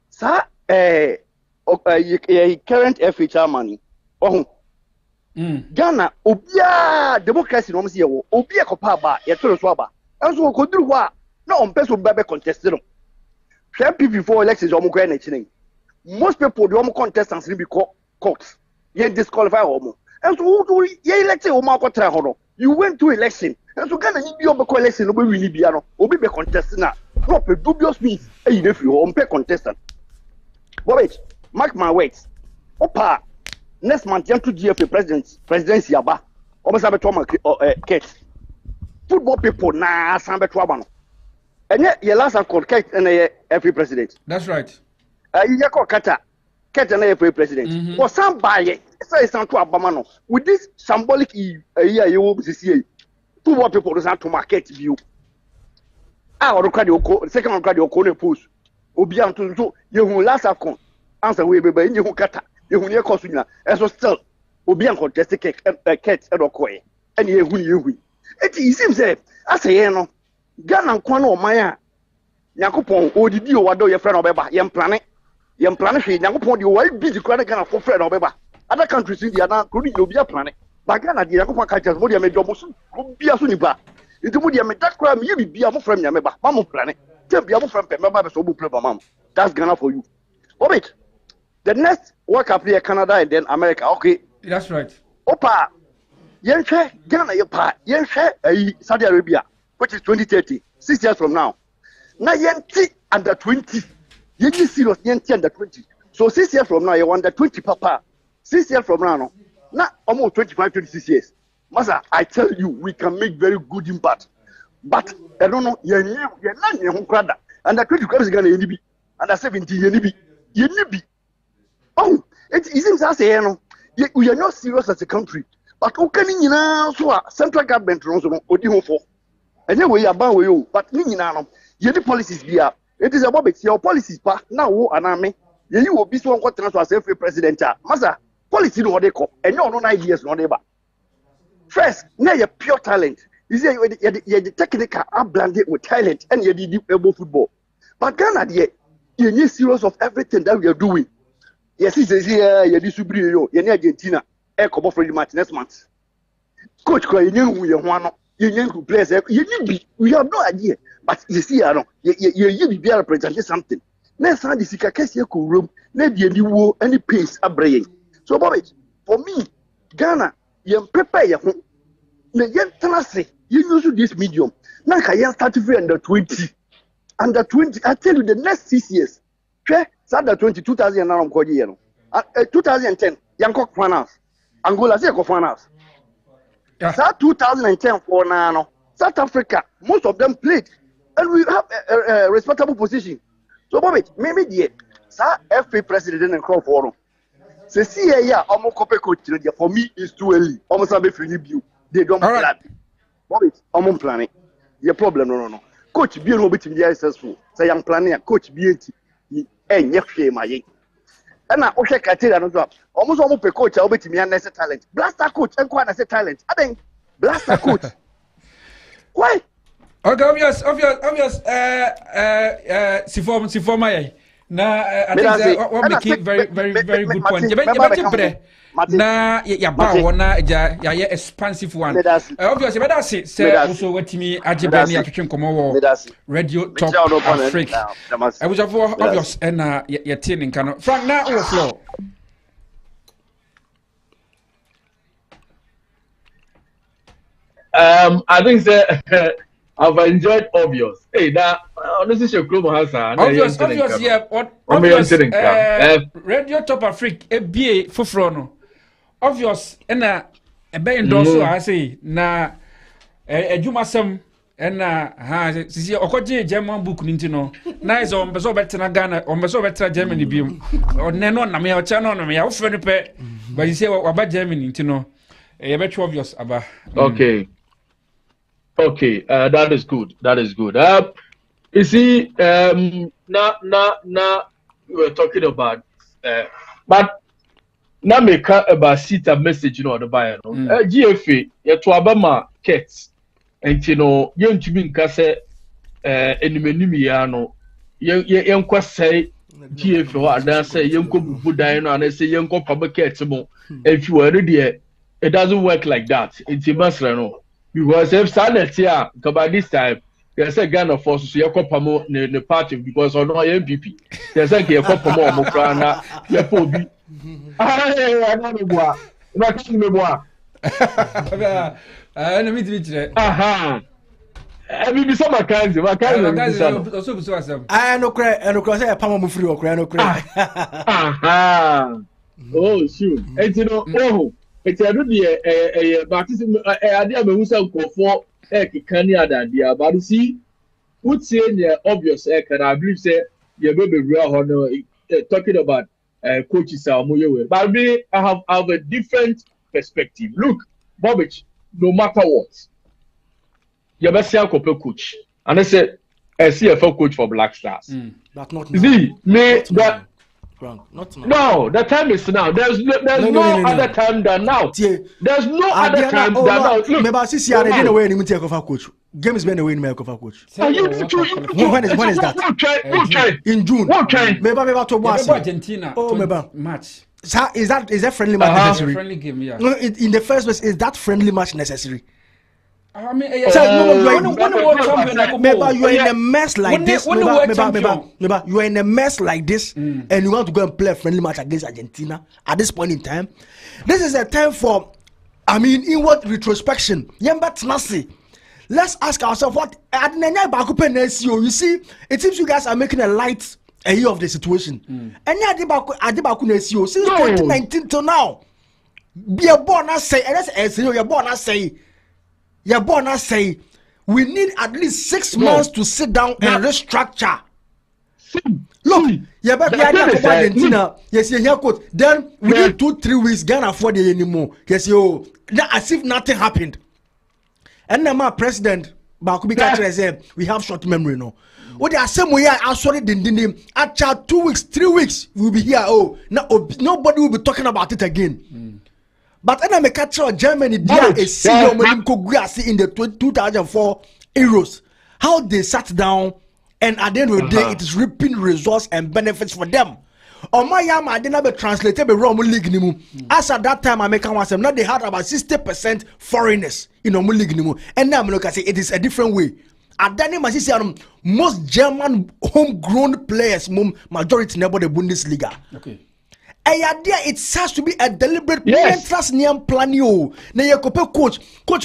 Sir, current FHR money. Oh, Ghana, Obia, democracy, no, see, Obia Copaba, Yatoro Swaba. And so, could do what? No, on person baby contested. share people before elections omo ko na most people the omo contestants be court ye disqualify omo and so ye elected omo akotra ho no you went to election and so Ghana ni bi obeko election no be win bia no obi be contest na no pe dubious means e you dey free o pe contestant wait mark my words opa next month yan to GFA presidency aba omo sabe to ma Kate football people na sabe to aba no enye ye last accord Kate and every president that's right you call Kate and every president for somebody say to aba no with this symbolic year you will see football people don't to market view ah o kwade oko second kwade oko na post obi am to so ye hu last accord answer we be ye hu Kata ye hu ne cost nyina so still obi am contest Kate and okoye and ye hu it seems say asay no Ghana nkwa na oman a Yakopon odidi o wado ye friend obeba ye mplane hwe Yakopon de o wai busy kra na Ghana for friend obeba other countries in dia na kro ni obi a plane ba Ghana de Yakopon ka chance mo de me do mo so bia so ni ba nti mo de me that kra me ye bibia mo friend nyame ba ma mo plane tem bia mo friend pe me ba be so bo play ba mam that's Ghana for you wait the next World Cup here Canada and then America okay that's right opa yen hwe Ghana ye pa yen hwe Saudi Arabia which is 2030 6 years from now na yenti under 20 yenti serious yenti under 20 so 6 years from now you under 20 papa 6 years from now no na almost 25 26 years masa I tell you we can make very good impact but I don't know ye na nye ho krada under 20 kwabisi Ghana yeni bi under 17 yeni bi oh it seems as say no we are not serious as a country but okani nyina so a central government no so odi ho for anyway aban we o but ni nyina no ye di policies bia it is about bet your policies pa na wo aname ye yi obi so nko tena so as free president a masa policy no dey ko enye ono 9 years no dey ba first na ye pure talent you see ye the technical are blended with talent and ye di able football but Ghana dey ye need serious of everything that we are doing yes is ye di subri yo ye ni Argentina e ko bo friendly match next month coach ko ye nhu ye ho ano you need to play we have no idea but you see you be represent something next time the sika kesi ko room na die ni wo any pace abrey so Bobby for me Ghana you prepare your home na yen trust you use this medium na ka yen start free under 20 I tell you the next 6 years under 2000 na ko je no 2010 yanko finals Angola say ko finals. Yeah. That 2010 for now, South Africa, most of them played, and we have a respectable position. So, Bobby, maybe the FA president and crowd forum. Say, see, yeah, I'm copy coach. For me, it's too early. Almost a bit you. They don't plan. Bobby, I'm on planning. Your problem, no. Coach, be no bit successful. Say, I'm planning. Coach, be and yes, my. And I also criteria no drop. Almost pe coach I bet me an talent. Blaster coach and quite as a talent. I think blaster coach. Why? Okay, obvious. Siform my. Na I think what we keep very good point. Na ya ba wona ya expansive one. Obviously but that's it. Say also what me agibeni aketwen komo radio top Africa. I was obvious and ya tin kan Frank na overflow. I think that I've enjoyed obvious. Hey, that this is your club has obvious yeah. What obvious radio top Africa BA for no. Obvious na ebe endorse I say na adwumasem na ha sisi okoje German book ninti no na is on beso betena Ghana on beso betena Germany biom onne no na me o cha no na me ya ofre no pe but you say waba Germany ninti no e be obvious aba Okay, that is good. You see, now we were talking about, but now make about sit a message, the buyer. GFA, you to Abama Kets, and young Jimmy Casse, Enumeniano, young Quassay, GFA, and I say, young Budino, and I say, young Papa Ketsamo, if you were ready, it doesn't work like that. It's a must, because if Sanet here, by this time, There's a Ghana force so yakopamo ne party because on no MPP. There's a yakopamo mo kra na yapobi. Ah, na me boa. Na ka me boa. Na me tire. Aha. Ebi bi so makanzi so bi so asem. No cry say pamo mo free okra no cry. Aha. Oh, shoot. And you know, oh, it's a good baptism. I did a Musa for Kikania than the but see, would say the obvious can I believe say your baby real honor talking about coaches are more but I have a different perspective. Look, Bobich, no matter what, you best say a coach, and I said a CFL coach for Black Stars. But not now. See, me that. Not now. No, the time is now. There's no other time than now. There's no other time than now. Look, maybe since you are ready away in the coach. Game is been away in the coach. When is that? In June. Maybe to Argentina. Oh, maybe match. Is that friendly match necessary? Friendly game, yeah. No, in the first place, is that friendly match necessary? I mean, you are in a mess like this. You are in a mess like this, and you want to go and play a friendly match against Argentina at this point in time. This is a time for, inward retrospection. Let's ask ourselves what you see. It seems you guys are making a light of the situation. And since 2019 till now, be a born as say, you're born as say. You're born as say we need at least 6 months to sit down and restructure. Look, you're back Argentina. Yes, you're here, coach. Then within 2-3 weeks, Ghana afford it anymore. Yes, as if nothing happened. And now my president, Bakubika said, we have short memory now. What they are saying, we are sorry, after 2 weeks, 3 weeks, we'll be here. Oh, no, nobody will be talking about it again. But then I catch Germany there is CEO in the 2004 Euros. How they sat down and at the end of the day it is reaping results and benefits for them. On my yam I didn't have translated the Rome League nimu. As at that time American was now they had about 60% foreigners in Rome League nimu. And now I say it is a different way. At that time most German homegrown players majority never the Bundesliga. Okay. It has to be a deliberate trust near plan you. Na ye coach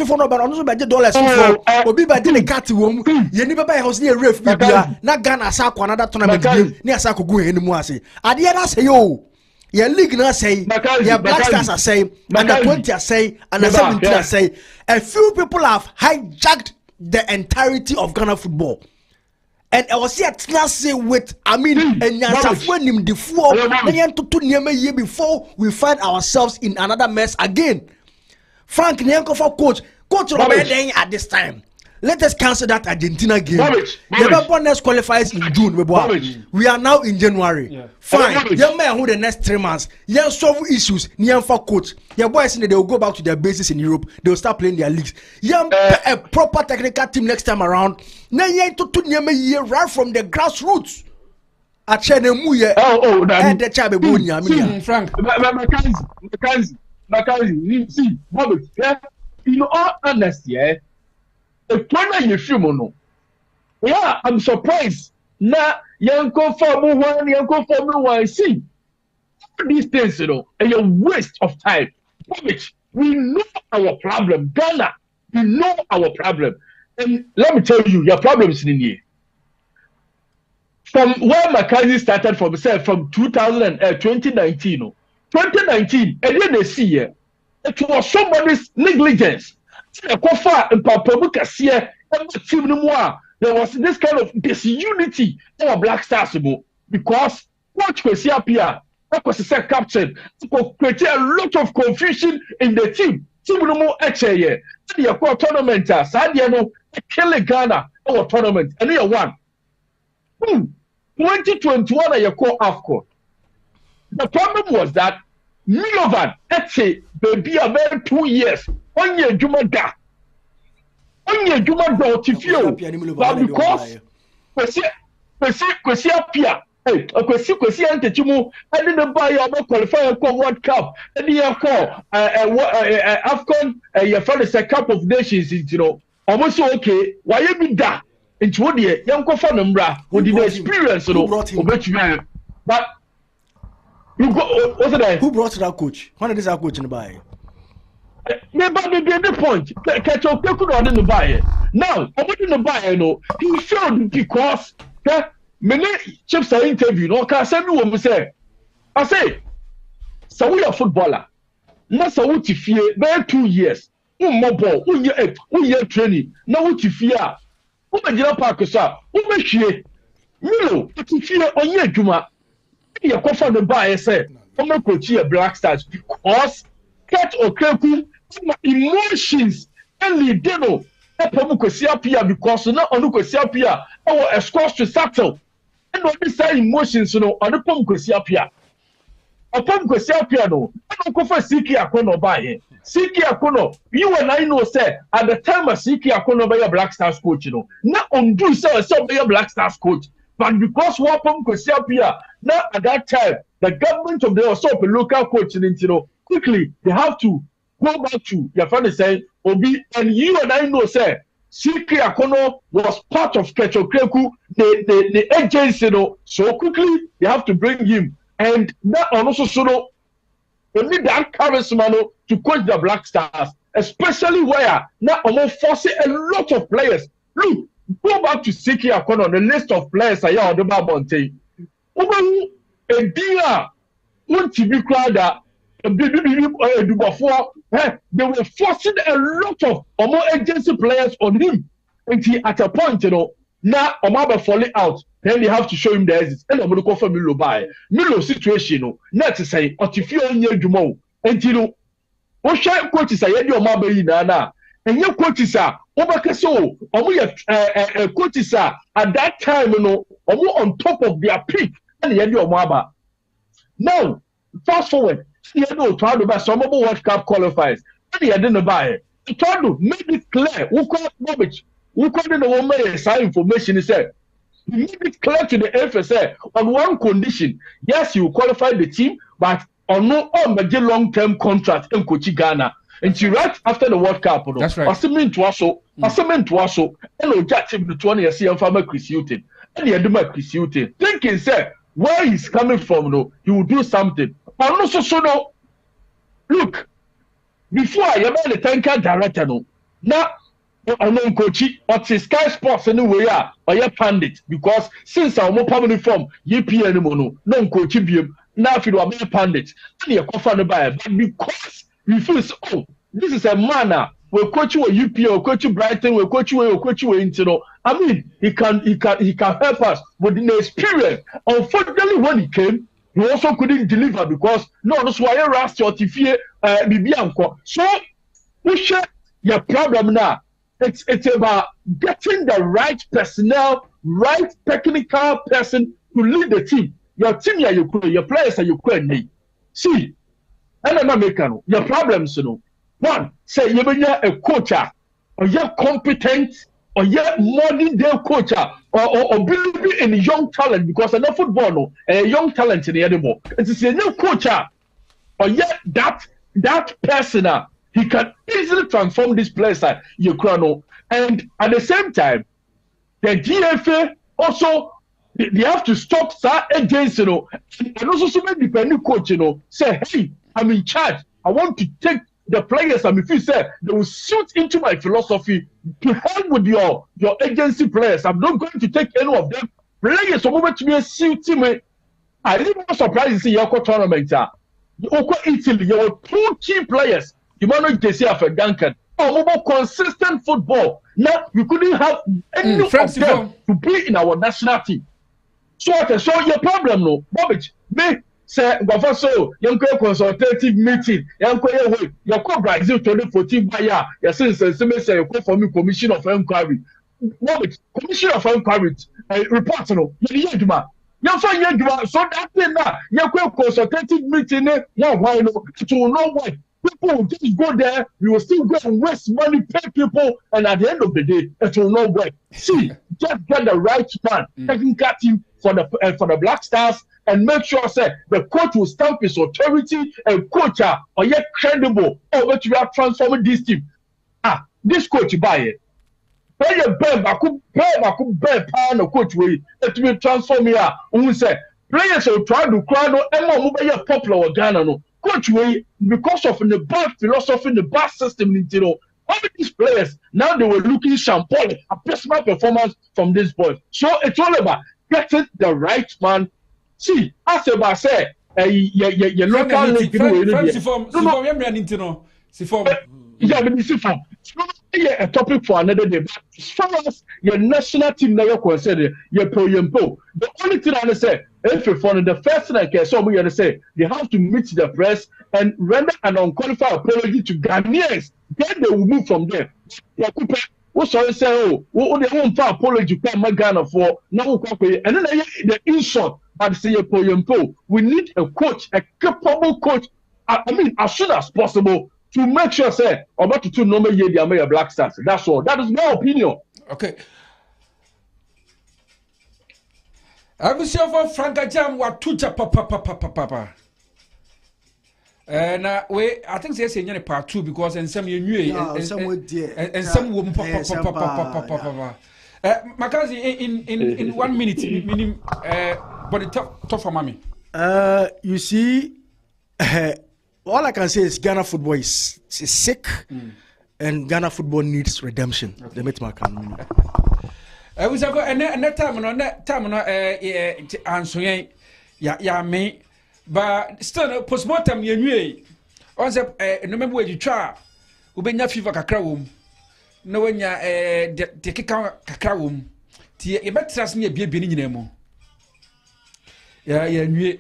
for no but no $100 for obi ba de cat wom ye ni baba house near ref bibia na Ghana sa kwa another tournament game ni asa ko go enimu ase ade na say yo ye league na say ye Black Stars are say under 20 are say under 17 are say a few people have hijacked the entirety of Ghana football. And I was here with and before we find ourselves in another mess again. Frank Nyanko for coach Robert at this time. Let us cancel that Argentina game. The next qualifies in June. We are now in January. Yeah. Fine. Young man who the next 3 months. Young solve issues. Young for coach. Your boys they will go back to their bases in Europe. They will start playing their leagues. Young a proper technical team next time around. Now you to right from the grassroots. At Chenemuye. And the Chabe Frank. Mackenzie. See, Bobby. In all honesty, yeah, I'm surprised. Now, Yanko for one, see these things, a waste of time. We know our problem, Ghana. We know our problem, and let me tell you, your problem is in here. From where Mackenzie started from 2019, and then they see it was somebody's negligence. There was this kind of disunity in our Black Stars because Coach Kwesiapia, that was the captain, created a lot of confusion in the team. The tournament, Sadiano, kill Ghana our tournament, and you won. 2021, you call AFCON. The problem was that Milovan, baby, about 2 years. 1 year Juma da. 1 year Juma da otifio. But because Kwesi Apia, Kwesi Antechimu, I didn't buy your qualify for World Cup. And you call AFCON, your father is a Cup of Nations, almost okay. Why you be that? into what the young Kofanambra with the experience, Who brought him? But you go, what's it? Who brought that coach? When is our coach in the buy? But the point, catch up, they could order the buyer. Now, I wouldn't buy, he failed because many chips are interview, no, can send me what we say. I say, so we are footballer. Not so what you fear, bare 2 years. More ball, 1 year training. Now what you fear? Who may you park us up? Who may she? You fear on your Juma. You are for the buyer, say, I'm not going to Black Stars because cat or cripple emotions and the demo. Because not on Lucosia, our escorts to settle. And what this emotions, on the Pomcosia. Upon Piano, I don't go for Siki Akono by him. Siki Akono, you and I know, say, at the time of Siki Akono by a Black Stars coach, not undo so by a Black Stars coach, but because Wapom Kosiapia, now at that time, the government of the Osop, local coach, quickly, they have to go back to your friend saying, Obi, and you and I know, say, Siki Akono was part of Ketchokreku, the agency, so quickly, they have to bring him. And that also so you need that charisma to coach the Black Stars, especially where now almost forcing a lot of players. Look, go back to Siki Akono on the list of players I have on the Babonte. A dealer want to be crowded. They were forcing a lot of more agency players on him. And he at a point, now Omaba falling out. Then they have to show him the exit. And I'm going to call for Milo by Milo situation. Not to say, or if you're near Jumo, and what shall coaches say, your mother in Nana, and your coaches are Obakaso, or we have coaches are at that time, or more on top of their peak, and the end of Maba. Now, fast forward, you know, try to buy some of World Cup qualifiers, and he didn't buy it. Try to make it clear who called Bobich, who called in the woman and sign information, he said. You need it clear to the FSA on one condition. Yes, you qualify the team, but on no long-term contract in Kochi Ghana. And she right after the World Cup. That's right. Assuming to also, and objective the 20 years and farmer Chris Hutton. And the Aduma Chris Hutton. Thinking, sir, where he's coming from, he will do something. But also, so look, before I am the tanker director, now. I know Kochi, but Sky Sports anyway, or your pandit, because since our more permanent form, YP anymore, no Kochi beam, now if you are a pandit, and you're confirmed by it, but because we feel so, oh, this is a manner, we'll coach you a UP, or coach you Brighton, we'll coach you, into. I mean, he can help us with the experience. Unfortunately, when he came, he also couldn't deliver because no, that's why I asked your TV, so we share your problem now. It's about getting the right personnel, right technical person to lead the team. Your team, your players are Ukraine. See, and I'm American. Your problems, one, say you're a coach, or you're competent, or you're modern day coach, or believe in young talent because I'm not football, a young talent in the anymore. It's a new coach, or yet that person. He can easily transform this place at Ukraine. And at the same time, the GFA also, they have to stop that against, and also so many dependent coach, say, hey, I'm in charge. I want to take the players, and if you say, they will suit into my philosophy to help with your agency players. I'm not going to take any of them. Players are moving to be a suit team. I didn't be surprised to see your tournament. Italy, there were 2 key players. You might not just say for Duncan. More consistent football. Now we couldn't have any of them to be in our national team. So I can show you a problem, no, Bobich. Me say, so young consultative meeting. Young Brazil 2014 buyer. Yes, since say you call for me commission of inquiry. Bobich, commission of inquiry report, no. You find so that thing now. You consultative meeting. Why no? To know why. People will just go there, we will still go and waste money, pay people, and at the end of the day, it will not work. See, just get the right man, technical team for the Black Stars, and make sure say the coach will stamp his authority and coach or yet credible over to have transformed this team. This coach buy it. Play a bear, pan or coach way. It will transform here. Who say players will try to crowd and more mobile popular or Ghana. No coach way because of the bad philosophy, the bad system. You know, all these players now they were looking champagne, a personal performance from this boy. So it's all about getting the right man. See, as I say, your local league. Yeah, but see from a topic for another day. But as far as your national team never consider your pro. The only thing I say, if you follow the first thing I can say, they have to meet the press and render an unqualified apology to Ghanaians. Then they will move from there. What sorry say, oh, they won't for apology to Ghana for now, and then the insult. But say pro. We need a coach, a capable coach. I mean, as soon as possible. To make sure, say, about to normal year, they are Black Stars. That's all. That is my opinion. Okay. I will say for Frank Ajam, what tuja papa. Now, I think they say part 2 because in some you knew and some woman papa. Makazi, in 1 minute, meaning, but the tough for mommy. You see, all I can say is Ghana football is sick, and Ghana football needs redemption. The meet can. I was about and time answer ya me, but still postmortem you knew. Also, remember where you try. Ubenya fever kakrawum. No when ya the kick kakrawum. You better trust me a baby in name. Yeah, knew.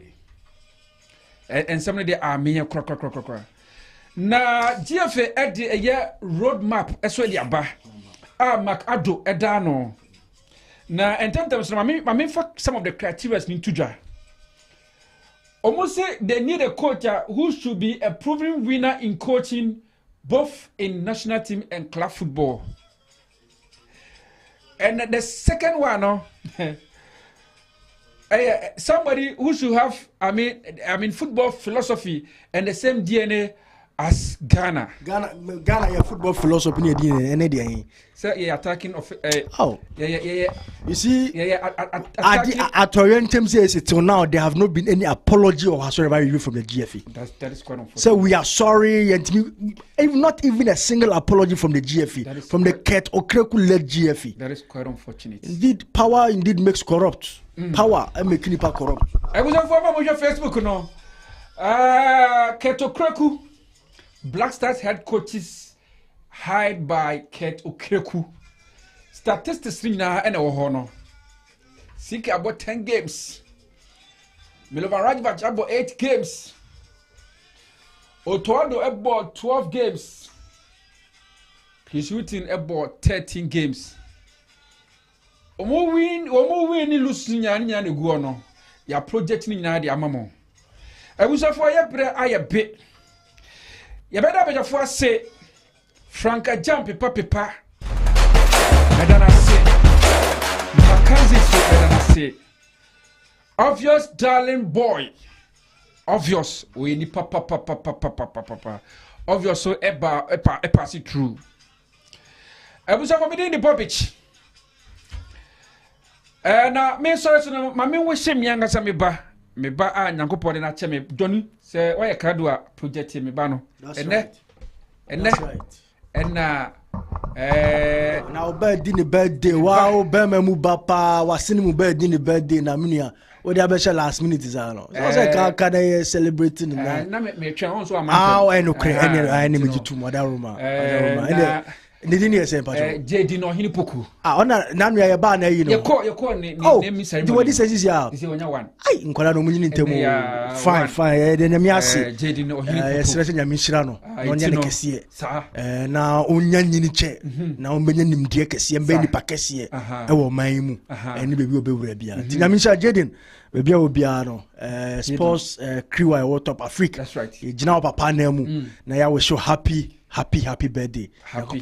And some of the army crack. Na GFA at the year roadmap as well yaba. Mac Ado Edano. Na and sometimes I mean for some of the criteria in Tuja. Almost say they need a coach who should be a proven winner in coaching both in national team and club football. And the second one, somebody who should have, I mean, football philosophy and the same DNA as Ghana. Ghana, your football philosophy, DNA. So you're attacking of. Yeah. You see, at Orientum says it till now there have not been any apology or whatsoever review from the GFE. That is quite unfortunate. So we are sorry, and not even a single apology from the GFE, from the Ket Okreku-led GFE. That is quite unfortunate. Indeed, power indeed makes corrupt. Power and making it corrupt. I was on your Facebook, no. Ket Okreku, Black Stars head coaches hired by Ket Okreku. Statistics now and our honor. Seek about 10 games. Milovan Rajvac about 8 games. Otoado about 12 games. He's shooting about 13 games. Omo win ni lose nya ne guo no. Ya project ni nya de amamo. Abusafo ya bre aye be. Ya beda bejafo say Franka jump pepa. Medana say. Makanzi so say. Obvious darling boy. Obvious we ni papa. Obvious so eba pass it through. Abusafo me dey the Bobich. Na me sorry so ma me wo hye me angasa me ba a nyankopɔ de na che me doni se why krado a project me ba no ene na obedi ni birthday wow be memu ba pa wasini mu birthday ni birthday na menua we dey be last minute is no so say ka dey celebrating na me twa on so amount eno kre ene me jitu modaruma Nidini ese pacho. JD no hini poku. Ona nanu ya ba na yi no. Yeko ni mi ceremony. Di wadi says ya. Ise onya one. Ai nkola no munyini ntemu. Fine. De nyame ase. JD no hini poku. Yesrese nyame hira no. No nya ne kese. Na onya nyini che. Na ombenya nimdie kese, mbe nipa kese. Ewo man mu. Eni bebi obewura bia. Di nyame hira JD. Bebi obia no. Sports crew I TopAfric. That's right. Gina papa na mu. Na ya we show happy birthday. Happy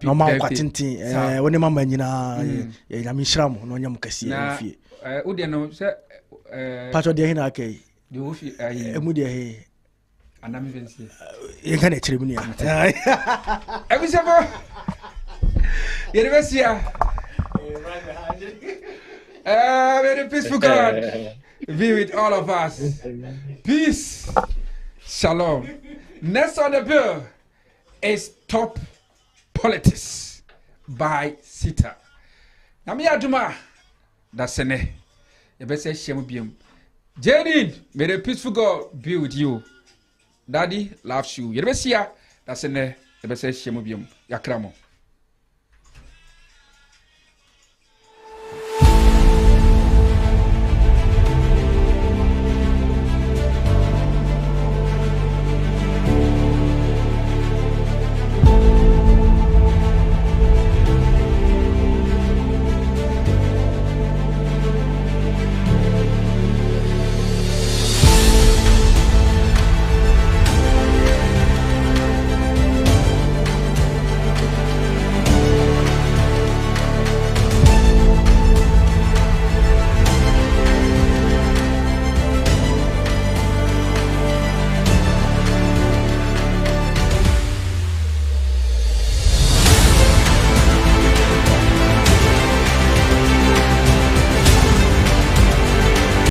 normal kwatinti woni mama nyina ya mishram no nyam kase fie wo de no se pato de hina kai de wo fi emu de he anami vensi ye kana chire mu ni ebisebo Universia. May the peaceful God be with all of us. Peace. Shalom. Next on the bill is Top Politics by Sita. Nami Aduma. That's ene. You better say shame bium. Jadine, may the peaceful God be with you. Daddy loves you. You better see ya. That's ene. You better say shame bium. Yakramo.